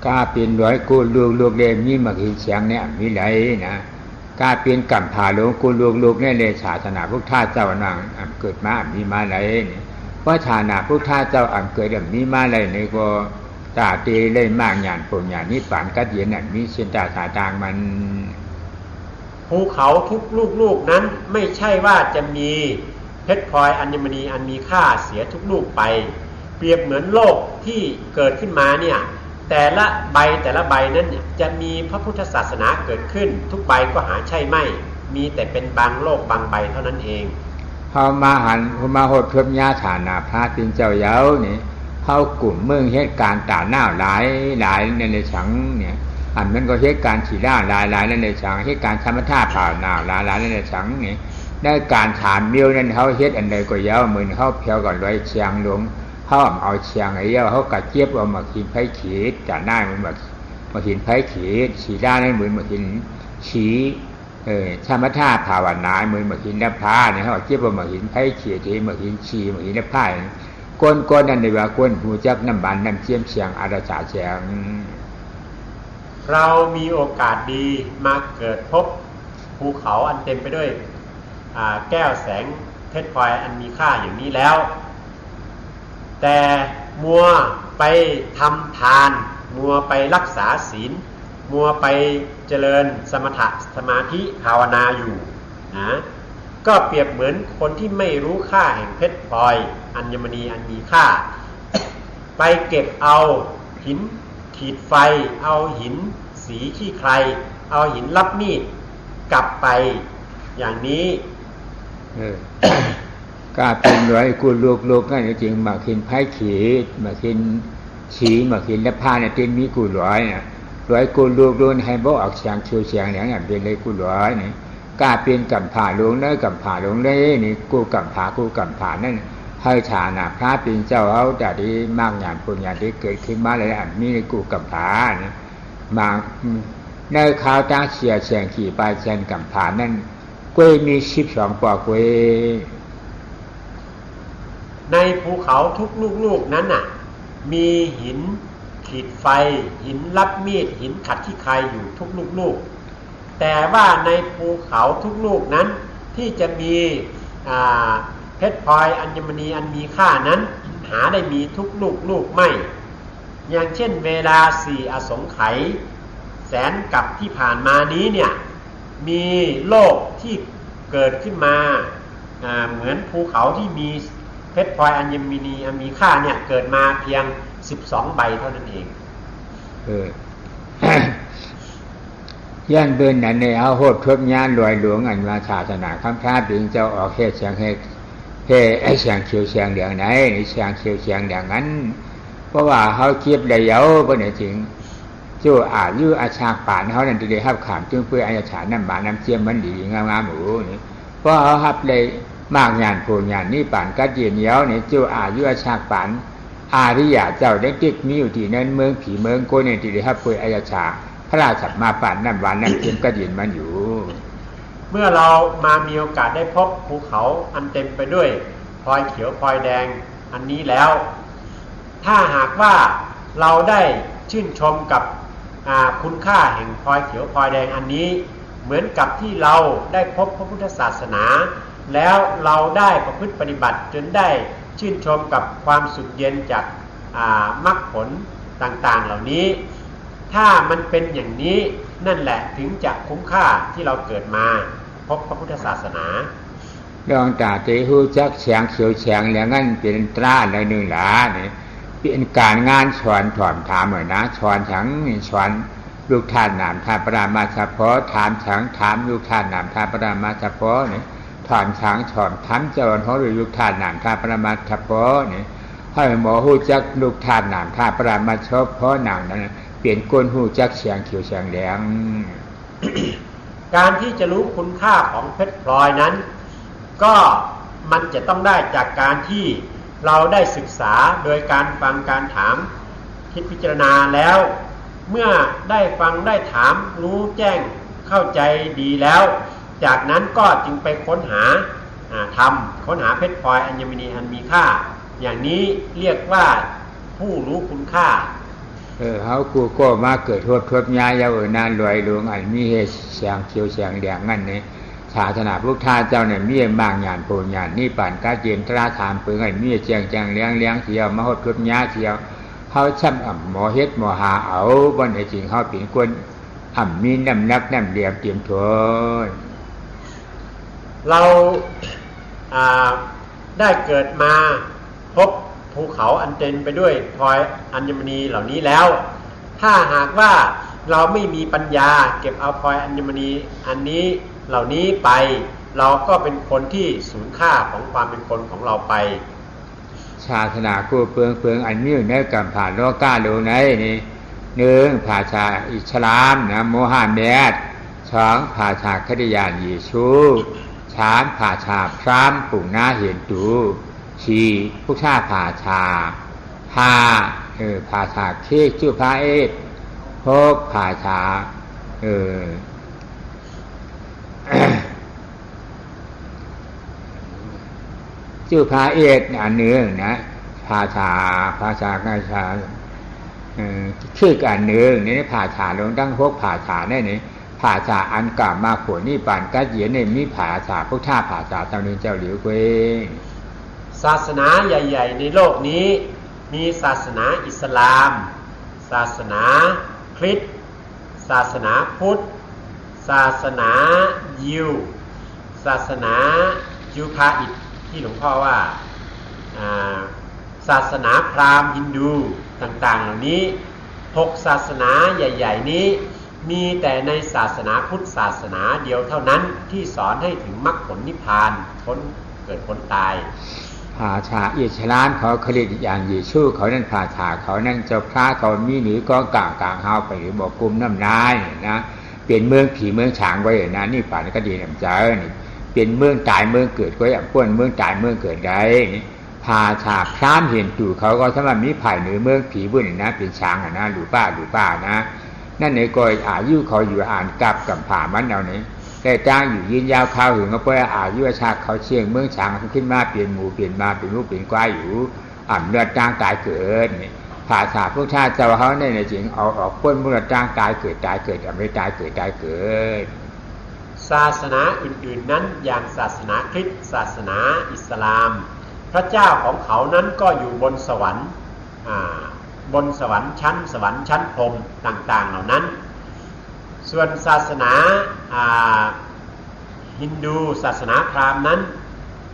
กาเปลี่ยนร้อยกูลูกเล่มมีมาหินเสียงเนี่ยมีไหลนะกาเปลี่ยนกัมผาหลวงกูลูกเนี่ยเลยศาสนาพุทธาเจ้านังเกิดมามีมาไหลเพราะศาสนาพุทธาเจ้าเกิดมีมาไหลนี่ก็ตาตีเลยมากหยานปุ่นหยานนิพพานกัดเย็นน่ะมีเส้นตาสาตางมันภูเขาทุกลูกนั้นไม่ใช่ว่าจะมีเพชรพลอยอัญมณีอันมีค่าเสียทุกลูกไปเปรียบเหมือนโลกที่เกิดขึ้นมาเนี่ยแต่ละใบนั้นจะมีพระพุทธศาสนาเกิดขึ้นทุกใบก็หาใช่ไม่มีแต่เป็นบางโลกบางใบเท่านั้นเองเขามาหดเพิ่มยาฐานาพระตินเจ้าเย้านี่เขากลุ่มเมืองเหตุการณ์ตาหน้าหลายในฉังเนี่ยมันก็เหตุการณ์ฉีล่าหลายในฉังเหตุการณ์ธรรมธาตุผ่าหน้าหลายในฉังนี่ได้การถามเบี้ยวนั้นเขาเฮ็ดอันใดก็เย้าเหมือนเขาเพียวก่อนร้อยเชียงหลวงเขาเอาเชียงไอ้เย้าเขากระเจี๊ยบเอามาหินไผ่ขีดจากหน้ามันมาหินไผ่ขีดฉีล่าในเหมือนมาหินฉีธรรมธาตุภาวนาเหมือนมาหินนภาเนี่ยเขาเจี๊ยบเอามาหินไผ่ขีดที่มาหินฉีมาหินนภาก้นนั่นเลยว่าก้นหูจักน้ำบานน้ำเจียมเชียงอาราชาเชียงเรามีโอกาสดีมาเกิดพบภูเขาอันเต็มไปด้วยแก้วแสงเพชรพลอยอันมีค่าอย่างนี้แล้วแต่มัวไปทำทานมัวไปรักษาศีลมัวไปเจริญสมถะสมาธิภาวนาอยู่นะก็เปรียบเหมือนคนที่ไม่รู้ค่าแห่งเพชรพลอยอัญมณีอันมีค่า ไปเก็บเอาหินขีดไฟเอาหินสีขี้ใครเอาหินลับมีดกลับไปอย่างนี้กาเป็นร้อยกูลูกนั่นจริงมาขินไผ่ขีดมาขินฉีมาขินและผ้าเนี่ยเป็นมีกูร้อยเนี่ยร้อยกูลูกโดนให้บ่ออกเสียงเชียวเสียงเนี่ยเป็นเลยกูร้อยเนี่ยกาเป็นกัมผาหลวงเลยกัมผาหลวงเลยนี่กูกัมผานั่นให้ฐานะพระเป็นเจ้าเอาแต่ดีมากงานปุญญาที่เกิดขึ้นมาเลยมีกูกัมผาเนี่ยมาในข่าวตาเสียงขี่ไปเชียงกัมผานั่นกวยมี12 ปอกวยในภูเขาทุกลูกนั้นน่ะมีหินขีดไฟหินลับมีดหินขัดขี้ใครอยู่ทุกลูกแต่ว่าในภูเขาทุกลูกนั้นที่จะมีเพชรพลอยอัญมณีอันมีค่านั้นหาได้มีทุกลูกไม่อย่างเช่นเวลา4อสงไขยแสนกับที่ผ่านมานี้เนี่ยมีโลกที่เกิดขึ้นมาเหมือนภูเขาที่มีเพชรพลอยอัญมณีอันมีค่าเนี่ยเกิดมาเพียง12 ใบเท่านั้นเองย่านเดินนั่นเนี่ยเอาโหดทบญาณรวยหลวงอันมาศาสนาคำพระถึงเจ้าออกเฮ็ดเสียงไอ้เสียงเขียวเสียงเหลืองไหนเสียงเขียวเสียงอย่างนั้นเพราะว่าเขาเก็บได้เยอะบ่ได้จริงจู่อาชากป่านเขานั่นได้รับขามจึงเพื่ออาชาน้ำบานน้ำเจียมมันดีงามๆหมูนี่ เพราะเขาฮับเลยมากงานโผงานนี่ป่านกัดเย็นเหนียวเนี่ยเจ้าอายุอาชากป่านอาริยะเจ้าเด็กๆมีอยู่ที่นั่นเมืองผีเมืองโกเนติริฮับเปยอายชาพระราชมาป่านน้ำหวานน้ำเค็มกัดเย็นมันอยู่เมื่อเรามามีโอกาสได้พบภูเขาอันเต็มไปด้วยพลอยเขียวพลอยแดงอันนี้แล้วถ้าหากว่าเราได้ชื่นชมกับคุณค่าแห่งพลอยเขียวพลอยแดงอันนี้เหมือนกับที่เราได้พบพระพุทธศาสนาแล้วเราได้ประพฤติปฏิบัติจนได้ชื่นชมกับความสุขเย็นจากมรรคผลต่างๆเหล่านี้ถ้ามันเป็นอย่างนี้นั่นแหละถึงจะคุ้มค่าที่เราเกิดมาพบพระพุทธศาสนาดวงตาเตหูจักแฉงเขียวแฉงแล้วงั้นเป็นตราในหนึ่งหลาเนี่ยเป็นการงานชวนถอมถามเหมือนนะชวนฉังชวนลูกท่านนามท่าปรามาชาพอถามฉังถามลูกท่านนามท่าปรามาชาพอเนี่ยถอนช้างถอนถามเจ้าเขาหรือลูกท่านนามท่าปรามาชาพอเนี่ยให้หมอหูจักลูกท่านนามท่าปรามาชาพอหนังนั้นเปลี่ยนก้นหูจักแฉงเขียวแฉงแดง การที่จะรู้คุณค่าของเพชรพลอยนั้นก็มันจะต้องได้จากการที่เราได้ศึกษาโดยการฟังการถามคิดพิจารณาแล้วเมื่อได้ฟังได้ถามรู้แจ้งเข้าใจดีแล้วจากนั้นก็จึงไปค้นหาค้นหาเพชรพลอยอัญมณีอันมีค่าอย่างนี้เรียกว่าผู้รู้คุณค่าเขากูก็มาเกิดทบย้ายยาวานรวยหลวงอันมีเหตุแสงเขียวแสงแดงงั้นนี่ศาสนาพุทธาเจ้าเนี่ยมีบางงานโพงานนี่ป่านกาเจนตราถามเปิงให้มีแจงเลี้ยงเสียวมาหดทบย้ายเสียวเขาช่ำหมอเฮ็ดหมอหาเอาบนไอ้จริงเขาเป็นคนมีน้ำนักน้ำเลียมเตรียมทนเราได้เกิดมาพบภูเขาอันเต็มไปด้วยพลอยอัญมณีเหล่านี้แล้วถ้าหากว่าเราไม่มีปัญญาเก็บเอาพลอยอัญมณีอันนี้เหล่านี้ไปเราก็เป็นคนที่สูญค่าของความเป็นคนของเราไปศาสนาคู่เพืองอันนี้ในการผ่านโลกาโลไหนนี่หนึ่งภาชาอิสลามนะโมฮัมเหม็ดสองภาชาคริยานเยซูสามภาชาพรามปุ่งหน้าเห็นตูสี่ผู้ชาภาชาห้าภาชาเค้กชื่อพระเอศหกภาชาชื่อพระเอศอันหนึ่งนะภาชาง่ายชาชื่ออันหนึ่งนี่ภาชาลงตั้งหกภาชาได้นี่ภาชาอันกล่าวมาผลนี่ป่านกัดเย็นเนี่ยมีภาชาพวกท่าภาชาเจ้าหนึ่งเจ้าเหลียวเว้ศาสนาใหญ่ๆในโลกนี้มีศาสนาอิสลามศาสนาคริสต์ศาสนาพุทธศาสนายิวศาสนายูคาอิตที่หลวงพ่อว่าศาสนาพราหมณ์ฮินดูต่างๆเหล่านี้6ศาสนาใหญ่ๆนี้มีแต่ในศาสนาพุทธศาสนาเดียวเท่านั้นที่สอนให้ถึงมรรคผลนิพพานพ้นเกิดพ้นตายภาชาอิสลามเขาผลิตอย่างเยซูเขานั่นภาชาเขานั่นเจ้าพระเขามีหรือก็กลางเฮาไปหรือบอกกลุ่มน้ำนายนะเปลี่ยนเมืองผีเมืองฉางไว้นะนี่ป่านก็ดีน้ำใจนี่เปลี่ยนเมืองตายเมืองเกิดก็อย่างพ้นเมืองตายเมืองเกิดได้ภาชาพรามเห็นตู่เขาก็ถ้ามันมีไผ่เหนือเมืองผีบุญนะเป็นช้างนะหรือป้านะนั่นในก้อยอายุเขาอยู่อ่านกับผ่ามันเอาเนี่ยแต่จ้างอยู่ยืนยาวข้าวหึงก็เพื่ออายุชาติเขาเชียงเมืองฉางขึ้นมาเปลี่ยนหมู่เปลี่ยนมาเป็นลูกเป็นกวายอยู่เลือดจ้างตายเกิดนี่ภาษาพวกชาติเจ้าเขาในจริงเอาออกพ้นเมื่อจ้างตายเกิดไม่ตายเกิดศาสนาอื่นๆนั้นอย่างศาสนาคริสต์ศาสนาอิสลามพระเจ้าของเขานั้นก็อยู่บนสวรรค์ชั้นพรหมต่างๆเหล่านั้นส่วนศาสนาฮินดูศาสนาพราหมณ์นั้น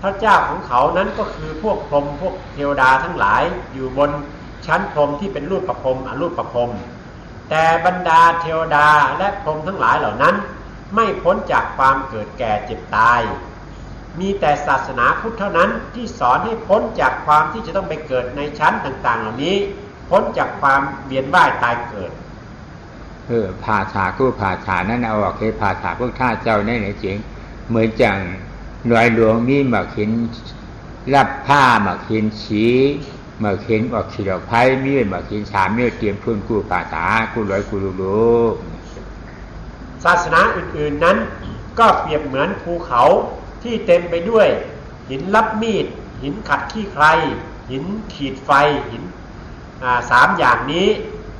พระเจ้าของเขานั้นก็คือพวกพรหมพวกเทวดาทั้งหลายอยู่บนชั้นพรหมที่เป็นรูปประพรหมอรูปประพรหมแต่บรรดาเทวดาและพรหมทั้งหลายเหล่านั้นไม่พ้นจากความเกิดแก่เจ็บตายมีแต่ศาสนาพุทธเท่านั้นที่สอนให้พ้นจากความที่จะต้องไปเกิดในชั้นต่างๆเหล่านี้พ้นจากความเวียนว่ายตายเกิดภาชากู้ภาชานั่นเอาออกให้ภาชาพวกท่าเจ้าในจริงเหมือนจัง หน่วยหลวงมีมาเข็นรับผ้ามาเข็นฉีมาเข็นออกขีดออกไผ่มีมาเข็นสามมีเตรียมทุนกู้ภาษากู้ร้อยกู้ลูกศาสนาอื่นๆนั้นก็เปรียบเหมือนภูเขาที่เต็มไปด้วยหินรับมีดหินขัดขี้ใครหินขีดไฟหินสามอย่างนี้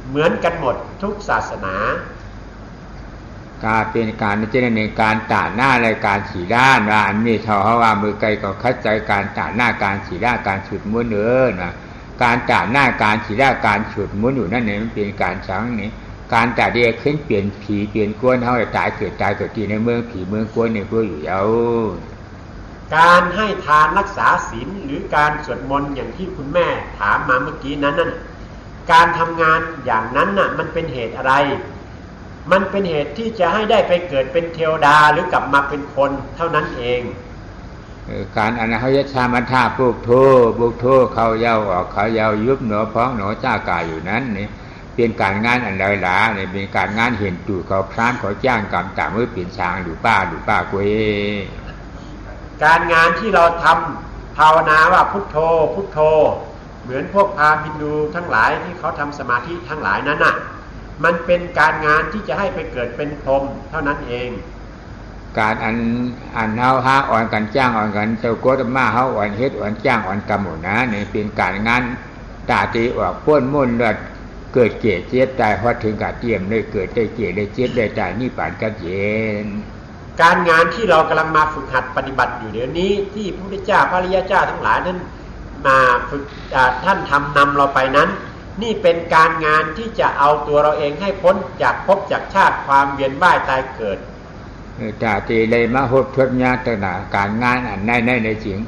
เหมือนกันหมดทุกศาสนาการเป็นการเจริญในการต่าหน้ารายการสีด้านว่าอันนี้เขาว่ามือไกลก็คัดใจการต่าหน้าการสีด้าการฉุดมุนนะการต่าหน้าการสีด้าการฉุดมุนอยู่นั่นเองมันเป็นการชังนี่การต่าเดียขึ้นเปลี่ยนผีเปลี่ยนกวนเขาตายเกิดที่ในเมืองผีเมืองกวนในพวกอยู่ยาวการให้ทานรักษาศีลหรือการสวดมนต์อย่างที่คุณแม่ถามมาเมื่อกี้นั้นการทำงานอย่างนั้นน่ะมันเป็นเหตุอะไรมันเป็นเหตุที่จะให้ได้ไปเกิดเป็นเทวดาหรือกลับมาเป็นคนเท่านั้นเองการอนาหยชามันธาปุกโทเขาเย้าออกเขาเย้ายุบหนอพ้องหนอจ้ากายอยู่นั้นนี่เป็นการงานอันใดหลาเนี่ยเป็นการงานเห็นตู่เขาพรานเขาจ้างกรรมตามมือเปลี่ยนช้างหรือป้ากุยการงานที่เราทำภาวนาว่าพุทโธพุทโธเหมือนพวกพราหมณ์ฮินดูทั้งหลายที่เขาทำสมาธิทั้งหลายนั้นน่ะมันเป็นการงานที่จะให้ไปเกิดเป็นพรหมเท่านั้นเองการอันเฮาหาอ่อนกันจ้างอ่อนกันเจ้าโกตมาเฮาอ่อนเฮ็ดอ่อนจ้างอ่อนกรรมหมดนะนี่เป็นการงานตาตีออกพ้นมุ่นเลือดเกิดเกศเจ็บตายพอถึงกะเตรียมได้เกิดได้เกศได้เจ็บได้ตายนี่ปานกันเย็นการงานที่เรากำลังมาฝึกหัดปฏิบัติอยู่เดี๋ยวนี้ที่พระพุทธเจ้าพระอริยเจ้าทั้งหลายนั้นมาฝึกท่านทำนำเราไปนั้นนี่เป็นการงานที่จะเอาตัวเราเองให้พ้นจากภพจากชาติความเวียนว่ายตายเกิดตาตีเลยมาหดทดญาตนาการงานอันในจริง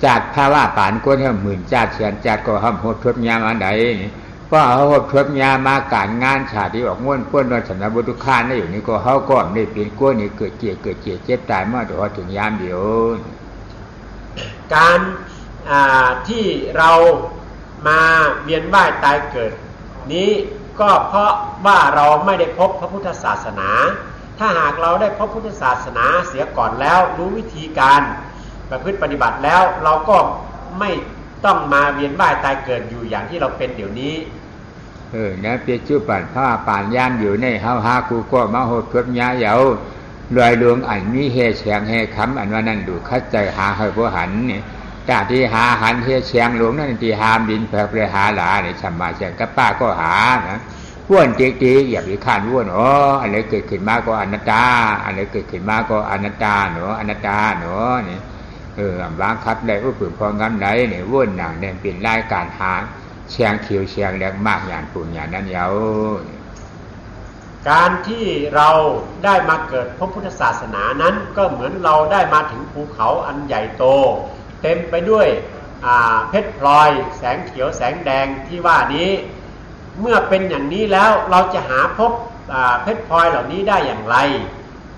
จัดภาวะป่านก้นให้หมื่นจัดเสียนจัดก็ห้ามหดทดญามาไหนเพราะเขาหดทดญามาการงานชาติที่ออกม้วนพ้นวันสนบุตุข้านได้อยู่นี่ก็เขาก็ได้เปลี่ยนก้นนี่เกิดเจ็บตายเมื่อถึงยามเดียวการที่เรามาเวียนว่ายตายเกิดนี้ก็เพราะว่าเราไม่ได้พบพระพุทธศาสนาถ้าหากเราได้พบพุทธศาสนาเสียก่อนแล้วรู้วิธีการประพฤติปฏิบัติแล้วเราก็ไม่ต้องมาเวียนว่ายตายเกิดอยู่อย่างที่เราเป็นเดี๋ยวนี้นะเปียชื่อป่านผ้าป่านย่ามอยู่ในเฮาฮากูก็มาหดทดญาเหยาลอยดวงอันมีเฮแฉงเฮคำอันว่านั่นดูคัดใจหาเฮบ่หันนี่จากที่หาหันเฮแฉงหลวงนั่นที่หามดินเพื่อไปหาหลาเนี่ยชำมาแฉงกับป้าก็หานะว้วนตีอย่าไปข้านว้วนอะไรเกิดขึ้นมาก็อนัตตาอะไรเกิดขึ้นมาก็อนัตตาหนออนัตตาหนอนี่บางคับได้ผู้ฝืนพองำไหนเนี่ยว้วนหนังเนี่ยเป็นรายการหาแฉงเขียวแฉงแรงมากอย่างปุ่นอย่างนั้นเยาการที่เราได้มาเกิดพระพุทธศาสนานั้นก็เหมือนเราได้มาถึงภูเขาอันใหญ่โตเต็มไปด้วยเพชรพลอยแสงเขียวแสงแดงที่ว่านี้เมื่อเป็นอย่างนี้แล้วเราจะหาพบเพชรพลอยเหล่านี้ได้อย่างไร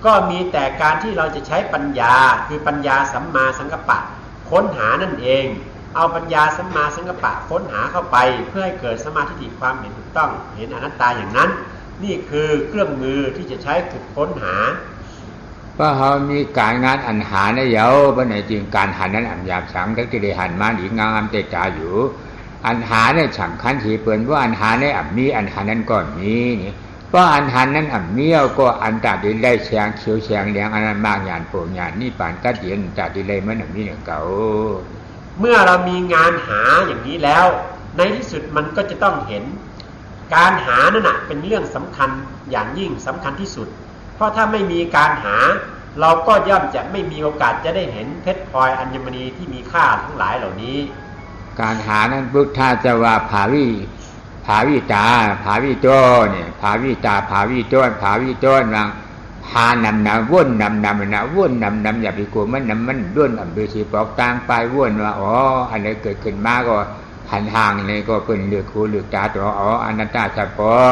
ก็มีแต่การที่เราจะใช้ปัญญาคือปัญญาสัมมาสังกัปปะค้นหานั่นเองเอาปัญญาสัมมาสังกัปปะค้นหาเข้าไปเพื่อให้เกิดสมาธิความเห็นถูกต้องเห็นอนัตตาอย่างนั้นนี่คือเครื่องมือที่จะใช้ฝึกค้นหาเพราะเขามีการงานอันหาในเยาเพราะในจริงการหันนั้นอันหยาบฉังทั้งที่ได้หันมาหลีงามเตจาอยู่อันหาในฉังคันถีเปิ่นว่าอันหาในอันมีอันหานั้นก็มีนี่เพราะอันหันนั้นอันเมียวก็อันตาดิไลแฉงเขียวแฉงแดงอันนั้นมากหยาดโปร่งหยาดนี่ปานกัดเย็นตาดิไลมันอันมีเก่าเมื่อเรามีงานหาอย่างนี้แล้วในที่สุดมันก็จะต้องเห็นการหานั่นน่ะเป็นเรื่องสำคัญอย่างยิ่งสำคัญที่สุดเพราะถ้าไม่มีการหาเราก็ย่อมจะไม่มีโอกาสจะได้เห็นเพชรพลอยอัญมณีที่มีค่าทั้งหลายเหล่านี้การหานั้นพุทธะจะว่าภาวิตาภาวิโตเนี่ยภาวิตาภาวิโตนะหานำนะว่นนำนะว่นนำอย่าไปกลัวมันนำมันด้วนอับดูสิปอกต่างไปว่นว่าอะไรเกิดขึ้นมาก็หันห่างเลยก็เป็นเลือกหูเลือกตาตัวอนัตตาเฉพาะ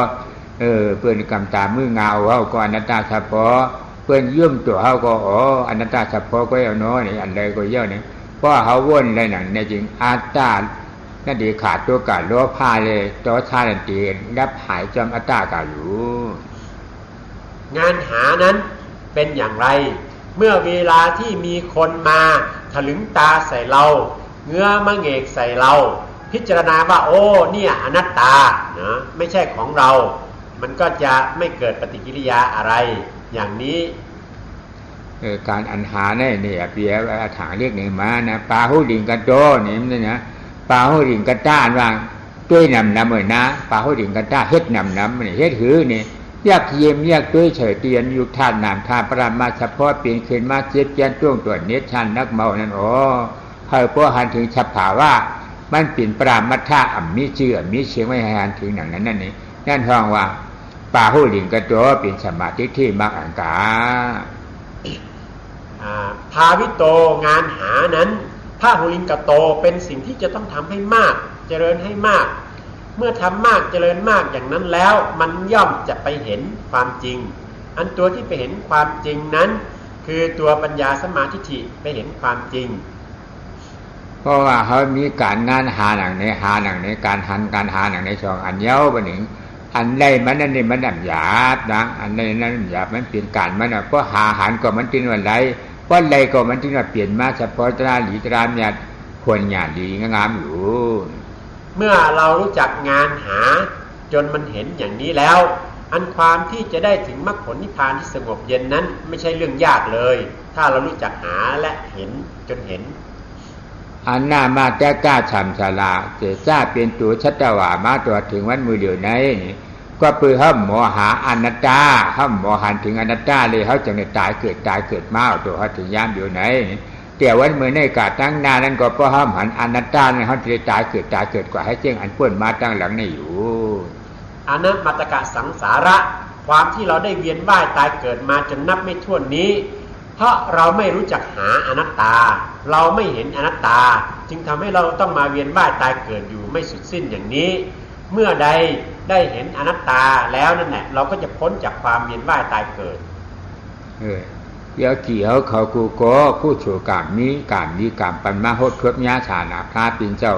เปิ้นกำตามือเงาเฮาก็อนัตตาเฉพาะเปิ้นยืมตัวเฮาก็อนัตตาเฉพาะก็เอาเนาะนี่อันใดก็เยอะนี่เพราะเฮาว่นได้หนังในจริงอัตตานั่นดีขาดตัวกาโลภะเลยตัวชาติตีรับหายจำอัตตากาอยู่งานหานั้นเป็นอย่างไร เมื่อเวลาที่มีคนมาถลึงตาใส่เราเงื้อมะเหงกใส่เราพิจารณาว่าโอ้เนี่ยอนัตตานะไม่ใช่ของเรามันก็จะไม่เกิดปฏิกิริยาอะไรอย่างนี้การอันหาเนี่ยเปียถางเรียกหนึ่งมานะปาหูดิงกระโจนี่มันนะปาหูดิงกระต้านว่าด้วยนำเหมือนนะปาหูดิงกระต้าเฮ็ดนำมันเฮ็ดหือนี่ยากเยี่ยมยากด้วยเฉยเตียนอยู่ท่านนามท่าปรามาเฉพาะเปลี่ยนขึ้นมาเจ็บแก่นจ้วงตัวเนตชันนักเมานั่นเฮาพอหันถึงฉับผาว่ามันเป็นปรามัทธะมีชื่อมีเสียงไม่หันถึงหนังนั้นนั่นนี่นั่นท้องว่าปาหูดิงกระโจเป็นสมาธิที่มักอังกาภาวิโตงานหานั้นพหุลิงกโตเป็นสิ่งที่จะต้องทำให้มากเจริญให้มากเมื่อทำมากเจริญมากอย่างนั้นแล้วมันย่อมจะไปเห็นความจริงอันตัวที่ไปเห็นความจริงนั้นคือตัวปัญญาสมาธิิไปเห็นความจริงเพราะว่าเขามีการงานหาหนังในหาหนังในการหันการหาหนังในช่องอันเย้าไปหนึ่งอันใดมันนั่นนี่มันหยาบนะอันใดนั้นหยาบมันเปลี่ยนการมันเพราะหาหันก็มันเป็นวันไรว่าไรก็มันจึงเปลี่ยนมาเฉพาะตราหลีตรามญาติควรญาติดีงามอยู่เมื่อเรารู้จักงานหาจนมันเห็นอย่างนี้แล้วอันความที่จะได้ถึงมรรคผลนิพพานที่สงบเย็นนั้นไม่ใช่เรื่องยากเลยถ้าเรารู้จักหาและเห็นจนเห็นอันหน้ามาแต่กล้าฉ่ำฉลาเจจ้าเป็นตัวชัตวามาตัวถึงวันมือเดียวในนี่ก็ปือห้ามหมอหาอนัตตาห้ามหมอหันถึงอนัตตาเลยเขาจะในตายเกิดมาตัวเขาถึงยามเดียวไหนแต่วันมือในกาตั้งนานั้นก็เพราะห้ามหันอนัตตาเนี่ยเขาจะตายเกิดกว่าให้เจ้งอันพ้นมาตั้งหลังในอยู่อนัตมัตตกะสังสาระความที่เราได้เวียนว่ายตายเกิดมาจนนับไม่ถ้วนนี้เพราะเราไม่รู้จักหาอนัตตาเราไม่เห็นอนัตตาจึงทำให้เราต้องมาเวียนว่ายตายเกิดอยู่ไม่สุดสิ้นอย่างนี้เมื่อใดได้เห็นอนัตตาแล้วนั่นแหละเราก็จะพ้นจากความเวียนว่ายตายเกิดเดี๋ยวเกี่ยวเขากูโก้ผู้โฉกามมีกามปันมาโหดทวดญาชานาพระปินเจ้า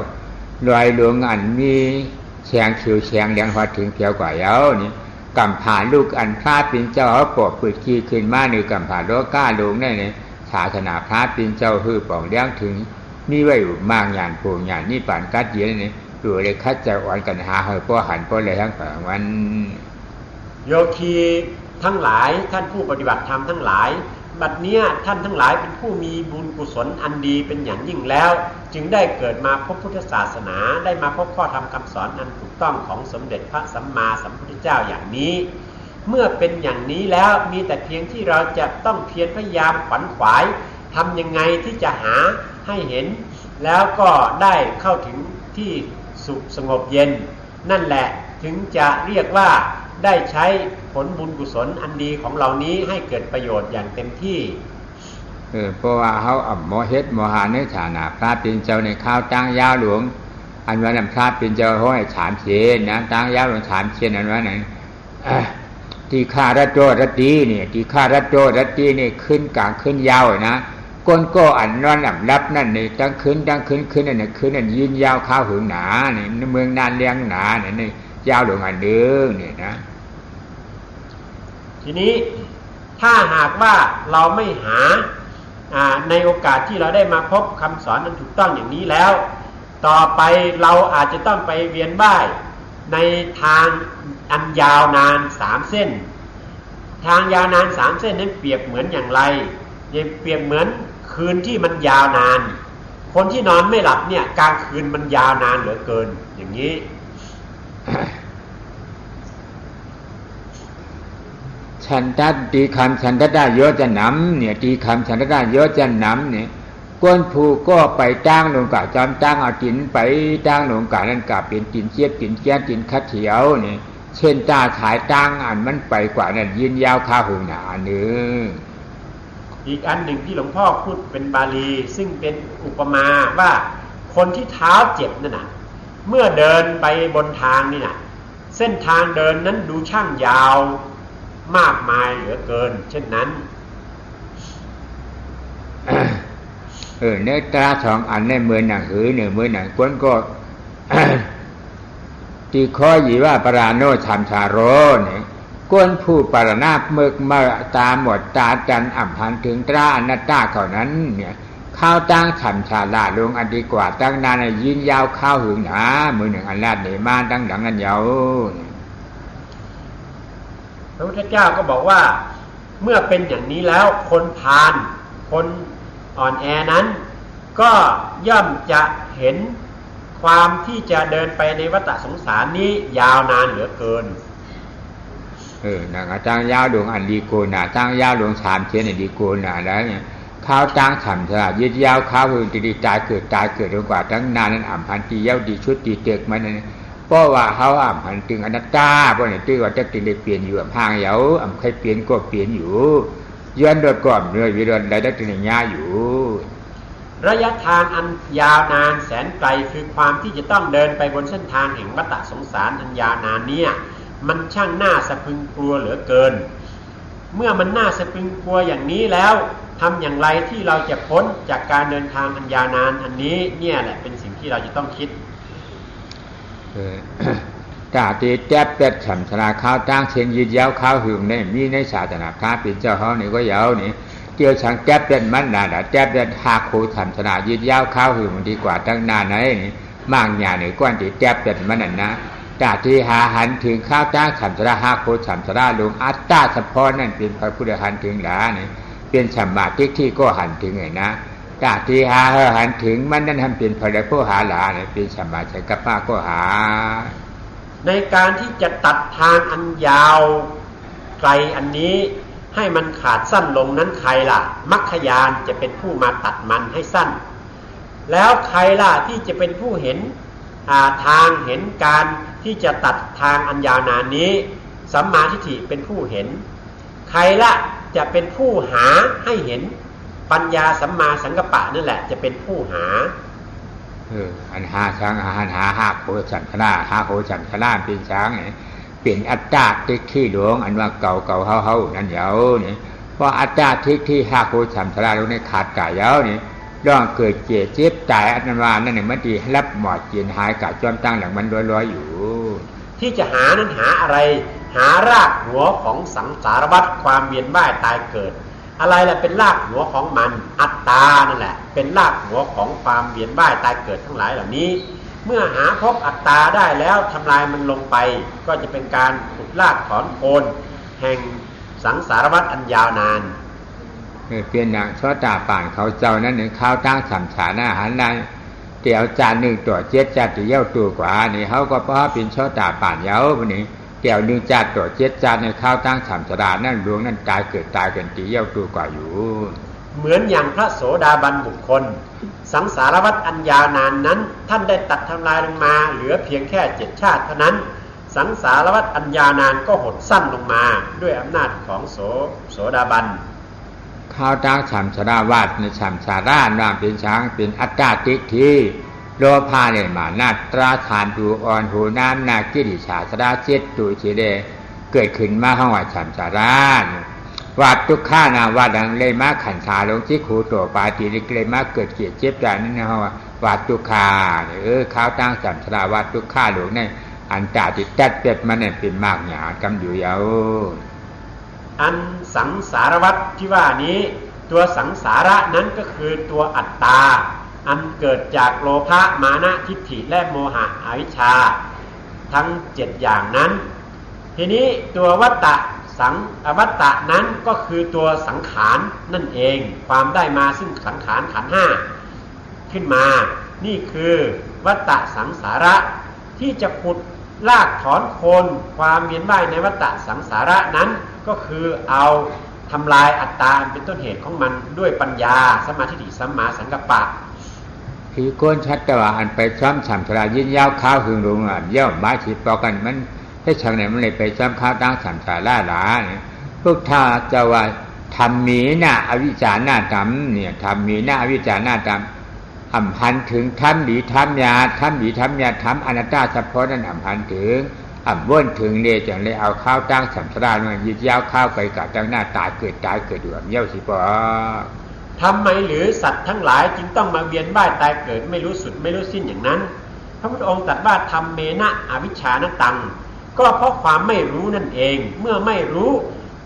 ลอยหลวงอันมีแฉงคิวแฉงเลี้ยงพอถึงเกี่ยวกว่าเย้านี่กำผ่านลูกอันพระปินเจ้าเขาปกปืดขี้ขึ้นมาหนึ่งกำผ่านโลก้าลงได้เนี่ยศาสนาพระปินเจ้าฮือป่องเลี้ยงถึงมีไว้อยู่มากงานปูงานนี่ป่านกัดเย็นนี่ดูเลยคัดจะอ่อนกันหาเฮอป้อหันป้อเลยทั้งฝั่งวันโยคีทั้งหลายท่านผู้ปฏิบัติธรรมทั้งหลายบัดเนี้ยท่านทั้งหลายเป็นผู้มีบุญกุศลอันดีเป็นอย่างยิ่งแล้วจึงได้เกิดมาพบพุทธศาสนาได้มาพบข้อธรรมคำสอนอันถูกต้องของสมเด็จพระสัมมาสัมพุทธเจ้าอย่างนี้เมื่อเป็นอย่างนี้แล้วมีแต่เพียงที่เราจะต้องเพียรพยายามขวนขวายทำยังไงที่จะหาให้เห็นแล้วก็ได้เข้าถึงที่สุขสงบเย็นนั่นแหละถึงจะเรียกว่าได้ใช้ผลบุญกุศลอันดีของเรานี้ให้เกิดประโยชน์อย่างเต็มที่เพราะว่าเขาหมอเฮ็ดหมอหาในฐานะพระเป็นเจ้าในข้าวตั้งยาวหลวงอันว่านำพระเป็นเจ้าเขาให้ฉามเชนนะตั้งยาวหลวงฉามเชนอันว่าไหนตีข้ารัตโตรัตตีเนี่ยตีข้ารัตโตรัตตีเนี่ยขึ้นกลางขึ้นยาวนะก้นก็อันนอนหลับรับนั่นนี่ตั้งขึ้นนั่นขึ้นนั่นยืนยาวข้าวหึงหนาเนี่ยเมืองนานเลี้ยงหนาเนี่ยนี่ยาวหลวงอันเดิมเนี่ยนะทีนี้ถ้าหากว่าเราไม่หาในโอกาสที่เราได้มาพบคำสอนนั้นถูกต้องอย่างนี้แล้วต่อไปเราอาจจะต้องไปเวียนว่ายในทางอันยาวนาน3เส้นทางยาวนาน3เส้นนั้นเปรียบเหมือนอย่างไรเปรียบเหมือนคืนที่มันยาวนานคนที่นอนไม่หลับเนี่ยกลางคืนมันยาวนานเหลือเกินอย่างนี้ฉันทัดตีคำฉันทัดได้เยอะจะน้ำเนี่ยตีคำฉันทัดได้เยอะจะน้ำเนี่ยก้นผูก็ไปจ้างลงกะจอมจ้างเอาจินไปจ้างลงกะนั่นกะเป็นจินเจี๊ยบจินแก้จินคัดเถียวเนี่ยเช่นตาฉายจ้างอันมันไปกว่านั้นยืนยาวข้าหึงหนาเนื้ออีกอันหนึ่งที่หลวงพ่อพูดเป็นบาลีซึ่งเป็นอุปมาว่าคนที่เท้าเจ็บนั่นน่ะเมื่อเดินไปบนทางนี่น่ะเส้นทางเดินนั้นดูช่างยาวมากมายเหลือเกินเช่นนั้นเนื้อตาสองอันในมือหนังหือเนี่ยมือหนังก้นก็ตีข้อหยีว่าปราโนชัมชาโรเนี่ย ก้นผู้ปรณาเมึกเมื่อตาหมดตาจันอัมพันถึงตราอนัตตาเขานั้นเนี่ยข้าวตั้งฉ่ำชาลาลงอันดีกว่าตั้งนานยินยาวข้าวหึงหนามือหนึ่งอันลาดเหนมาตั้งหลังอันยาวพระพุทธเจ้าก็บอกว่าเมื่อเป็นอย่างนี้แล้วคนพาลคนอ่อนแอนั้นก็ย่อมจะเห็นความที่จะเดินไปในวัฏสงสารนี้ยาวนานเหลือเกินนางตั้งยาวดวงอันดีโกนาตั้งยาวดวงสามเชนอันดีโกนาแล้วเนี่ยข้าวตั้งฉ่ำชรายืดยาวข้าวหึงดีตายเกิดจนกว่าทั้งนานนั้นอ่ำพันตีเย้าดีชุดดีเต็กมันนั่นเพราะว่าเขาอ่ำพันตึงอนัตตาเพราะเนี่ยตื้อว่าจะติดเลยเปลี่ยนอยู่อ่ำห่างเย้าอ่ำใครเปลี่ยนก็เปลี่ยนอยู่ย้อนโดยก่อนเนื้อวิรันได้ติดในย่าอยู่ระยะทางอันยาวนานแสนไกลคือความที่จะต้องเดินไปบนเส้นทางแห่งวัฏสงสารอันยาวนานเนี่ยมันช่างน่าสะพรึงกลัวเหลือเกินเมื่อมันน่าสะพรึงกลัวอย่างนี้แล้วทำอย่างไรที่เราจะพ้นจากการเดินทางอันยาวนานอันนี้เนี่ยแหละเป็นสิ่งที่เราจะต้องคิดตาตีแจ๊บเป็ดฉ่ำชราข้าวตั้งเชนยืดยาวข้าวหึงเนี่ยมีในศาสนาพระเป็นเจ้าเขานี่ก็ยาวนี่เกี่ยวฉังแจ๊บเป็ดมันนาแจ๊บเป็ดหาโคฉ่ำชรายืดยาวข้าวหึงมันดีกว่าตั้งนานไหนนี่มากหยาหนึ่งก้อนตีแจ๊บเป็ดมันนั่นนะตาที่หาหันถึงข้าวตั้งฉ่ำชราหาโคฉ่ำชราลงอัตตาเฉพาะนั่นเป็นพระพุทธหันถึงหลานี่เป็นสัมมาทิฏฐิก็หันถึงไงนะตาที่หาหันถึงมันนั่นทำเป็นพระผู้หาหลาเนี่ยเป็นสัมมาสังกัปปะก็หาในการที่จะตัดทางอันยาวไกลอันนี้ให้มันขาดสั้นลงนั้นใครล่ะมรรคญาณจะเป็นผู้มาตัดมันให้สั้นแล้วใครล่ะที่จะเป็นผู้เห็นทางเห็นการที่จะตัดทางอันยาวนานนี้สัมมาทิฏฐิเป็นผู้เห็นใครล่ะจะเป็นผู้หาให้เห็นปัญญาสัมมาสังกัปปะนั่นแหละจะเป็นผู้หาอันหาช้างอันหาโคจันทนาหาโคจันทนาเป็นช้างเนี่ยเปลี่ยนอัตตาทิฏฐิหลวงอันว่าเก่าเฮานั่นเยาวนี่เพราะอัตตาทิฏฐิหาโคจันทนาลงในขาดกายเยาวนี่ร่องเกิดเจ็บเจ็บตายอันนั้นว่านั่นเนี่ยมันดีรับหมอดเจียนหายกะจอมตั้งหลังมันลอยอยู่ที่จะหานั้นหาอะไรหารากหัวของสังสารวัฏความเวียนว่ายตายเกิดอะไรแหละเป็นรากหัวของมันอัตตานั่นแหละเป็นรากหัวของความเวียนว่ายตายเกิดทั้งหลายเหล่านี้เมื่อหาพบอัตตาได้แล้วทำลายมันลงไปก็จะเป็นการขุดรากถอนโคนแห่งสังสารวัฏอันยาวนานเปลี่ยนอย่างชอตาป่านเขาเจ้านั้นหนึ่งข้าวตั้งสัมฉาหน้าหันในเตี๋ยวจานหนึ่งตัวเจ็ดจานตีเย้าตัวกว่านี่เขาก็เพราะเป็นชอตาป่านเย้าวันนี้เกี่ยวหนึ่งจานตัวเจ็ดจานในข้าวตั้งฉ่ำชรานั่นหลวงนั่นตายเกิดตีเย้าตัวกว่าอยู่เหมือนอย่างพระโสดาบันบุคคลสังสารวัฏอันยาวนานนั้นท่านได้ตัดทำลายลงมาเหลือเพียงแค่7ชาติเท่านั้นสังสารวัฏอันยาวนานก็หดสั้นลงมาด้วยอำนาจของโสดาบันข้าวตั้งฉ่ำชราวาดในฉ่ำชาราน้ำเป็นช้างเป็นอัตตาทิฏฐิโลภะเนี่ยมานาตราทานดูอ่อนหูน้ำนากิริชาสราเจ็ดตูชีเดเกิดขึ้นมาห้องว่าฉ่ำชาราวาดทุกข้านาวาดังเลยมาขันชาลงที่ขูตัวปาติริกเลยมาเกิดเกียรติเจ็บใจนั่นนะฮะวาดทุกข้าข้าวตั้งฉ่ำชราวาดทุกข้าหลวงในอันตาติดจัดเป็ดมันเนี่ยเป็นมากหยาดกำอยู่ยาวอันสังสารวัฏที่ว่านี้ตัวสังสาระนั้นก็คือตัวอัตตาอันเกิดจากโลภะมานะทิฏฐิและโมหะอวิชชาทั้ง7อย่างนั้นทีนี้ตัววัตตะวัตตะนั้นก็คือตัวสังขารนั่นเองความได้มาซึ่งสังขารขันธ์5ขึ้นมานี่คือวัตตะสังสาระที่จะขุดรากถอนโคนความเวียนว่ายในวัฏฏะสังสาระนั้นก็คือเอาทำลายอัตตาเป็นต้นเหตุของมันด้วยปัญญาสัมมาทิฏฐิสัมมาสังกัปปะผีก้นชัดแต่ว่าอันไปซ้ำฉ่ำชรายิ่งยาวข้าวหึงหลงเย่าไม้ฉีดปอกันมันให้ช่างไหนมันเลยไปซ้ำข้าวตั้งฉ่ำชราล่าหลาเนี่ยพวกท่าจะว่าทำมีหน้าอวิจารหน้าดำเนี่ยทำมีหน้าอวิจารหน้าดำอัมพันถึงทำดีทำยาทำดีทำยาทำอนัตตาเฉพาะนั้นอัมพันถึงว่นถึงเลยจังเลยเอาข้าวตั้งฉ่ำชราเนี่ยยืดยาวข้าวไปกับจังหน้าตายเกิดดูเย่าสิปอทำไมหรือสัตว์ทั้งหลายจึงต้องมาเวียนว่ายตายเกิดไม่รู้สุดไม่รู้สิ้นอย่างนั้นพระพุทธองค์ตรัสว่าธรรมเมนะอวิชชานตัง ก็เพราะความไม่รู้นั่นเองเมื่อไม่รู้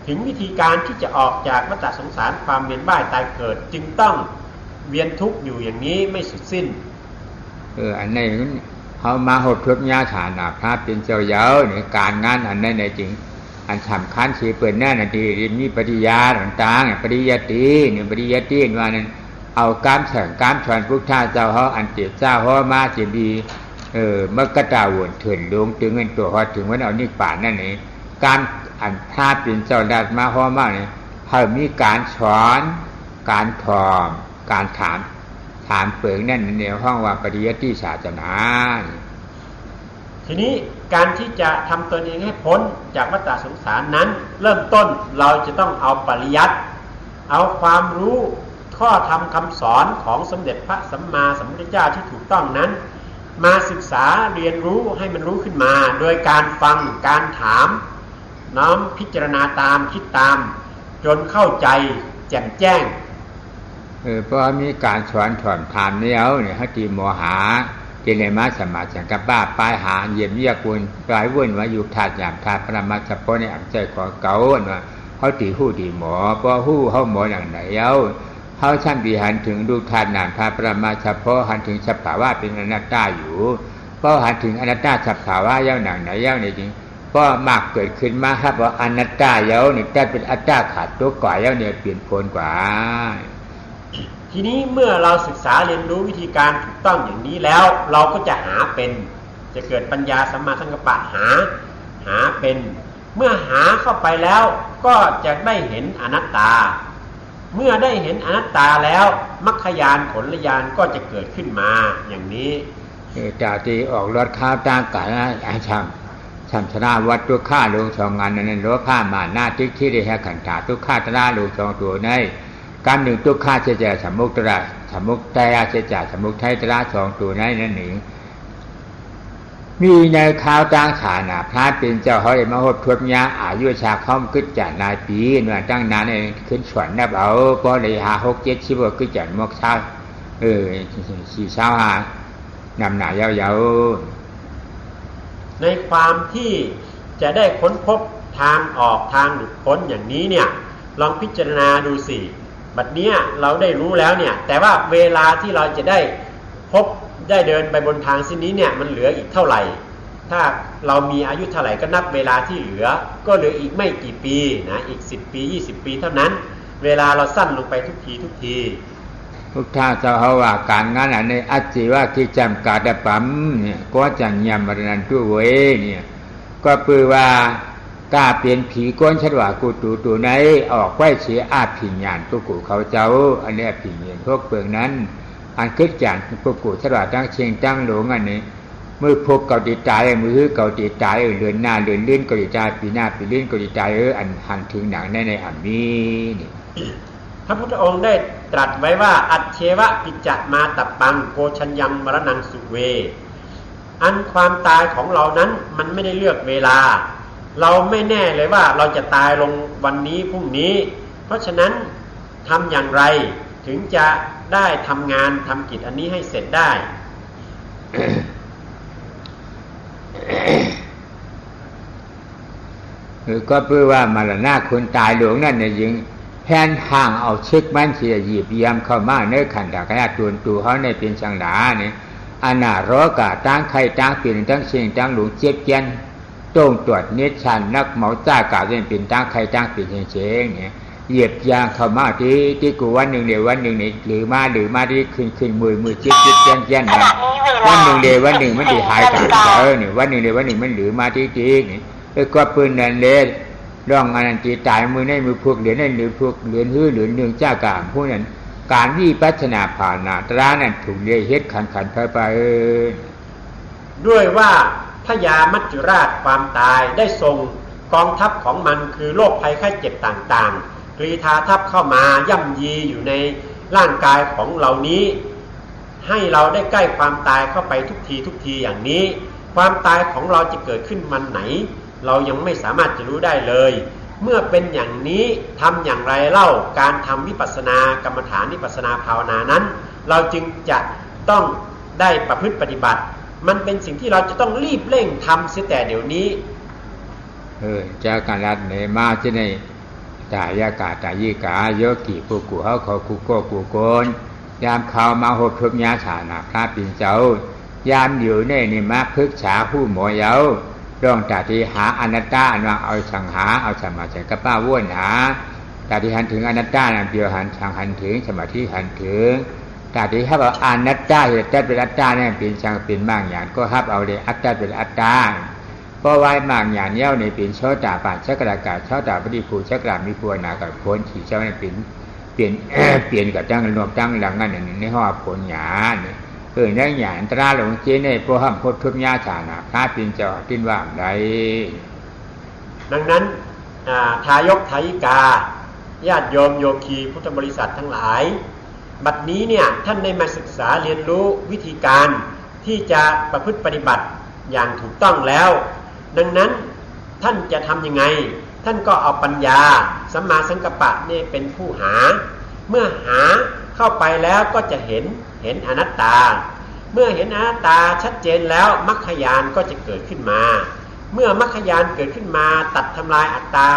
ถึงวิธีการที่จะออกจากวัฏสงสารความเวียนว่ายตายเกิดจึงต้องเวียนทุกข์อยู่อย่างนี้ไม่สุดสิ้นอันนี้เขามาหดทุบยาฐานะพระเป็นเจ้าเย้าในการงานอันนั้นในจริงอันสำคัญสีเปิดแน่นดีมีปริยาต่างๆปริยติเนี่ยปริยติว่านั้นเอาการเฉิงการชวนพุทธาเจ้าเขาอันเจ็บเจ้าเขามาเจ็บดีเมื่อกระดาวนเถินลงถึงเงินตัวเขาถึงวันเอานิพพานนั่นเองการอันพระเป็นเจ้าได้มาเขามากเนี่ยเขามีการสอนการถอมการถามเปิงนั่นในห้องว่าปริยติศาสนาทีนี้การที่จะทำตนเองให้พ้นจากวัฏสงสารนั้นเริ่มต้นเราจะต้องเอาปริยัติเอาความรู้ข้อธรรมคำสอนของสมเด็จพระสัมมาสัมพุทธเจ้าที่ถูกต้องนั้นมาศึกษาเรียนรู้ให้มันรู้ขึ้นมาโดยการฟังการถามน้อมพิจารณาตามคิดตามจนเข้าใจแจ่มแจ้งเพราะมีการสอนถอนถามเนี่ยฮัตติโมหะเจเนมาสมาสังกัปปะปลายหาเยี่ยมเยี่ยกุลปลายวุ่นว่าอยู่ธาตุหยาบธาตุปรมัตถ์เพราะในอันใจขอเก่าว่าเขาตีหู้ดีหมอเพราะหู้เขาหมออย่างไหนเขาช่างดีหันถึงดูธาตุนามธาตุปรมัตถ์เพราะหันถึงสภาวะเป็นอนัตตาอยู่เพราะหันถึงอนัตตาสภาวะย่าหนังไหนย่าในจริงเพราะมากเกิดขึ้นมาครับว่าอนัตตาเย้าเนี่ยแต่เป็นอัตตาขาดตัวก่อยเย้าเนี่ยเปลี่ยนโผลกว่าทีนี้เมื่อเราศึกษาเรียนรู้วิธีการถูกต้องอย่างนี้แล้วเราก็จะหาเป็นจะเกิดปัญญาสัมมาสังกัปปะหาเป็นเมื่อหาเข้าไปแล้วก็จะได้เห็นอนัตตาเมื่อได้เห็นอนัตตาแล้วมรรคญาณผลญาณก็จะเกิดขึ้นมาอย่างนี้จากที่ออกรถข้าวต่างกายอาชัมชนะวัดตัวข้าลงสองงานนั้นรู้ข้ามาหน้าที่ได้แห่ขันธาตัวข้าตนาลงสองตัวในการหนึ่งทุกข้าเจาสมุกตระสมุกไตอาเจจาสมุกไทยตระสองตัวนั้นนั่นหนึ่งมีในข่าวต่างฐานะพระเป็นเจ้าเขาได้มาหดทวดยาอายุชาเข้าขึ้นจากนายปีเมื่อตั้งนานเองขึ้นสวนนับเอาพอเลยหา6 7ชิบขึ้นจากมกเช้า4 เช้าหานำหนายาวในความที่จะได้ค้นพบทางออกทางหลุดพ้นอย่างนี้เนี่ยลองพิจารณาดูสิบัดเนี้ยเราได้รู้แล้วเนี่ยแต่ว่าเวลาที่เราจะได้พบได้เดินไปบนทางเส้นนี้เนี่ยมันเหลืออีกเท่าไหร่ถ้าเรามีอายุเท่าไหร่ก็นับเวลาที่เหลือก็เหลืออีกไม่กี่ปีนะอีก10 ปี20 ปีเท่านั้นเวลาเราสั้นลงไปทุกทีพุทธาเจ้าเขาว่าการงานอันนี้อัจฉิว่าที่จำกัดปั๊มเนี่ยก็จะยำมรณะตัวเวเนี่ยก็เพื่อว่ากล้าเปลี่ยนผีก้นชัดว่ากูตัวไหนออกไว้เสียอาผิญญาณตัวกูเขาเจ้าอันนี้ผิญญาณพวกเปลืองนั้นอันคิดจานพวกกูชัดว่าตั้งเชียงตั้งหลงอันนี้มือพบเก่าตีตายมือเก่าตีตายเลื่อนหน้าเลื่อนลื่นเก่าตีตายปีหน้าปีลื่นเก่าตีตายอันหันถึงหนังในอันนี้นี่พระพุทธองค์ได้ตรัสไว้ว่าอัจเชวะปิจจมาตัปปังโกชัญญังมรณังสุเวอันความตายของเรานั้นมันไม่ได้เลือกเวลาเราไม่แน่เลยว่าเราจะตายลงวันนี้พรุ่งนี้เพราะฉะนั้นทำอย่างไรถึงจะได้ทำงานทำกิจอันนี้ให้เสร็จได้ ก็เพื่อว่ามรณะคนตายหลวงนั่นเนี่ยยิงแผ่นห่างเอาเช็คมันเสียหยิบยำเข้ามาในขันธกายตัวเขาในเป็นสังดาเนี่ยอนาโรกะตั้งไข่ตั้งเปลี่ยนตั้งเชียงตั้งหลวงเจ็บเย็นต้องตรวจเนชันนักเหมาจ้ากาเป็นเป็นตั้งไข่ตั้งเปลี่ยนเชียงเนี่ยเหยียบยางเข้ามาที่กูวันหนึ่งเดียววันหนึ่งนี่หรือมาที่ขึ้นมือเจ็บเย็นนะวันหนึ่งเดียววันหนึ่งมันดีหายกันเนี่ยวันหนึ่งเดียววันหนึ่งมันหรือมาที่นี่ก็ปืนนั่นเลยร่องอันนั้นจีตายมือในมือพวกเหรียญในหรือพวกเหรียญหื้อเหรียญหนึ่งจ้ากามผู้นั้นการวิปัสสนาภาวนาตรานั้นถูกเรียกเฮ็ดขันไปด้วยว่าพญามัจจุราชความตายได้ส่งกองทัพของมันคือโรคภัยไข้เจ็บต่างๆกรีธาทัพเข้ามาย่ำยีอยู่ในร่างกายของเหล่านี้ให้เราได้ใกล้ความตายเข้าไปทุกทีอย่างนี้ความตายของเราจะเกิดขึ้นวันไหนเรายังไม่สามารถจะรู้ได้เลยเมื่อเป็นอย่างนี้ทำอย่างไรเล่าการทำวิปัสสนากรรมฐานวิปัสสนาภาวนานั้นเราจึงจะต้องได้ประพฤติปฏิบัติมันเป็นสิ่งที่เราจะต้องรีบเร่งทำเสียแต่เดี๋ยวนี้ จาการัตเนมาที่ในตายากาตายิกาโยกิปุกุเฮาเขาคุโกกุโกนยามเขามาหบทุกญาฐานะพระปิ่นเจ้ายามอยู่ในนิมาพึกษาผู้หมอเยาดองตาที่หาอนัตตาอันว่าเอาสังหาเอาสมาธิกับป้าว่นหาตาที่หันถึงอนัตตานั่นเดียวหันสังหันถึงสมาธิหันถึงตาที่ฮับเอาอนัตตาเหตุจัดเป็นอัตตาเนี่ยเป็นสังเป็นมากอย่างก็ฮับเอาเลยอัตตาเป็นอัตตาเพราะไว้มากอย่างเย้าในเป็นโชตาปานชักรากาโชตาปฏิภูชักรามิภูนากับพ้นขี่เจ้าในเป็นเปลี่ยนกับตั้งรวมตั้งหลังนั่นในห้อผลหยาเนี่ยได้หยาอันตราหลงเจในพวกห้ามพดทุกญาฐานะพระปิ่นเจ้ากินว่าไรดังนั้นทายกทายิกาญาติโยมโยคีพุทธบริษัททั้งหลายบัดนี้เนี่ยท่านได้มาศึกษาเรียนรู้วิธีการที่จะประพฤติปฏิบัติอย่างถูกต้องแล้วดังนั้นท่านจะทำยังไงท่านก็เอาปัญญาสัมมาสังกัปปะนี่เป็นผู้หาเมื่อหาเข้าไปแล้วก็จะเห็นอนัตตาเมื่อเห็นอนัตตาชัดเจนแล้วมรรคญาณก็จะเกิดขึ้นมาเมื่อมรรคญาณเกิดขึ้นมาตัดทำลายอัตตา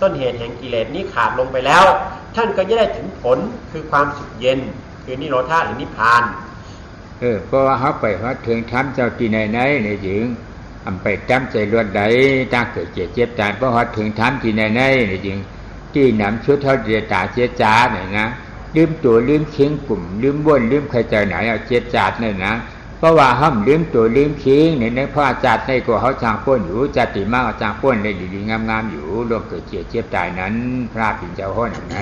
ต้นเหตุแห่งกิเลสนี้ขาดลงไปแล้วท่านก็จะได้ถึงผลคือความสุขเย็นคือนิโรธาหรือนิพพานเพราะว่าเขาไปเขาถึงทำเจ้าที่ไหนในหญิงอำไปจำใจรวดใดตั้งเกิดเจ็บตายเพราะเขาถึงทำที่ไหนในหญิงที่นำชุดเท่าเดียตาเจ็บจ้าเนี่ยนะลืมตัวลืมเคียงกลุ่มลืมบ้วนลืมใครใจไหนเอาเจ็บจาดเนี่ยนะเพราะว่าห้ามลืมตัวลืมเคียงเนี่ยในพ่อจัดในกว่าเขาจางป้นอยู่จัดติมากจางป้นได้ดีๆงามๆอยู่รวมเกิดเจ็บตายนั้นพระปิ่นเจ้าห้อนไหน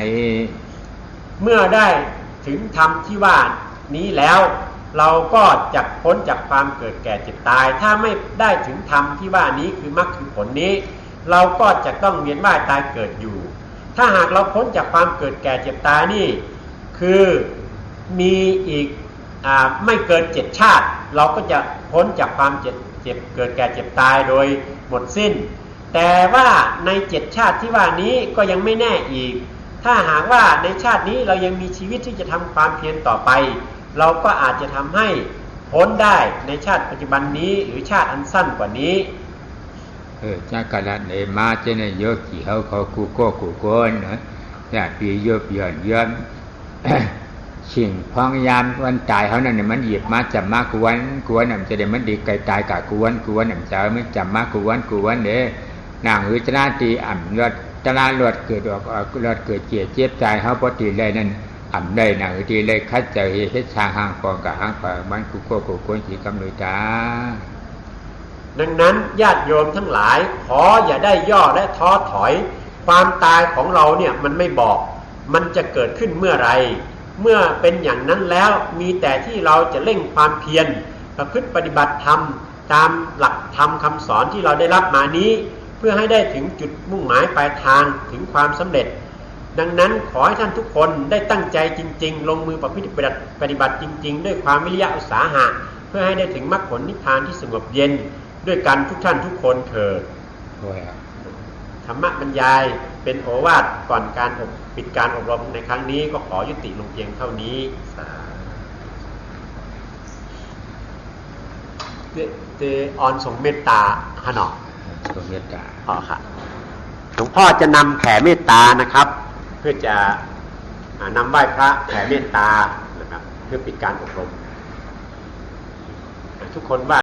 เมื่อได้ถึงธรรมที่ว่านี้แล้วเราก็จะพ้นจากความเกิดแก่เจ็บตายถ้าไม่ได้ถึงธรรมที่ว่านี้คือมรรคคือผลนี้เราก็จะต้องเวียนว่ายตายเกิดอยู่ถ้าหากเราพ้นจากความเกิดแก่เจ็บตายนี่คือมีอีกไม่เกิน7ชาติเราก็จะพ้นจากความเจ็บเกิดแก่เจ็บตายโดยหมดสิ้นแต่ว่าใน7ชาติที่ว่านี้ก็ยังไม่แน่อีกถ้าหากว่าในชาตินี้เรายังมีชีวิตที่จะทำความเพียรต่อไปเราก็อาจจะทำให้พ้นได้ในชาติปัจจุบันนี้หรือชาติอันสั้นกว่านี้จาการัตเนมาเจเนโยกิเฮาเขากูโกกูโกนนะญาติปีโยบย้อนสิ่งพองยามวันตายเขานั่นเนี่ยมันหยิบมาจับมากวนน่ะจะได้มันดีไกลตายกะกวนน่ะจะไม่จับมากวนเด้นางวิจารตีอ่ำรถตลาดรถเกิดออกรถเกิดเจ็บใจเขาปกติเลยนั่นอ่ำได้นางวิธีเลยคัดเจอเฮ็ดชาหางฟองกับหางฝามันกูโกกูโกนสีกำเลยจ้าดังนั้นญาติโยมทั้งหลายขออย่าได้ย่อและท้อถอยความตายของเราเนี่ยมันไม่บอกมันจะเกิดขึ้นเมื่อไรเมื่อเป็นอย่างนั้นแล้วมีแต่ที่เราจะเร่งความเพียรประพฤติปฏิบัติธรรมตามหลักธรรมคำสอนที่เราได้รับมานี้เพื่อให้ได้ถึงจุดมุ่งหมายปลายทางถึงความสำเร็จดังนั้นขอให้ท่านทุกคนได้ตั้งใจจริงๆลงมือประพฤติปฏิบัติจริงๆด้วยความวิริยะอุตสาหะเพื่อให้ได้ถึงมรรคผลนิพพานที่สงบเย็นด้วยกันทุกท่านทุกคนเถิดธรรมบรรยายเป็นโอวาทก่อนการปิดการอบรมในครั้งนี้ก็ขอยุติลงเพียงเท่านี้เจออนส่งเมตตาฮะเนาะส่งเมตตาค่ะหลวงพ่อจะนำแผ่เมตตานะครับเพื่อจะนำไหว้พระแผ่เมตตานะครับเพื่อปิดการอบรมทุกคนว่า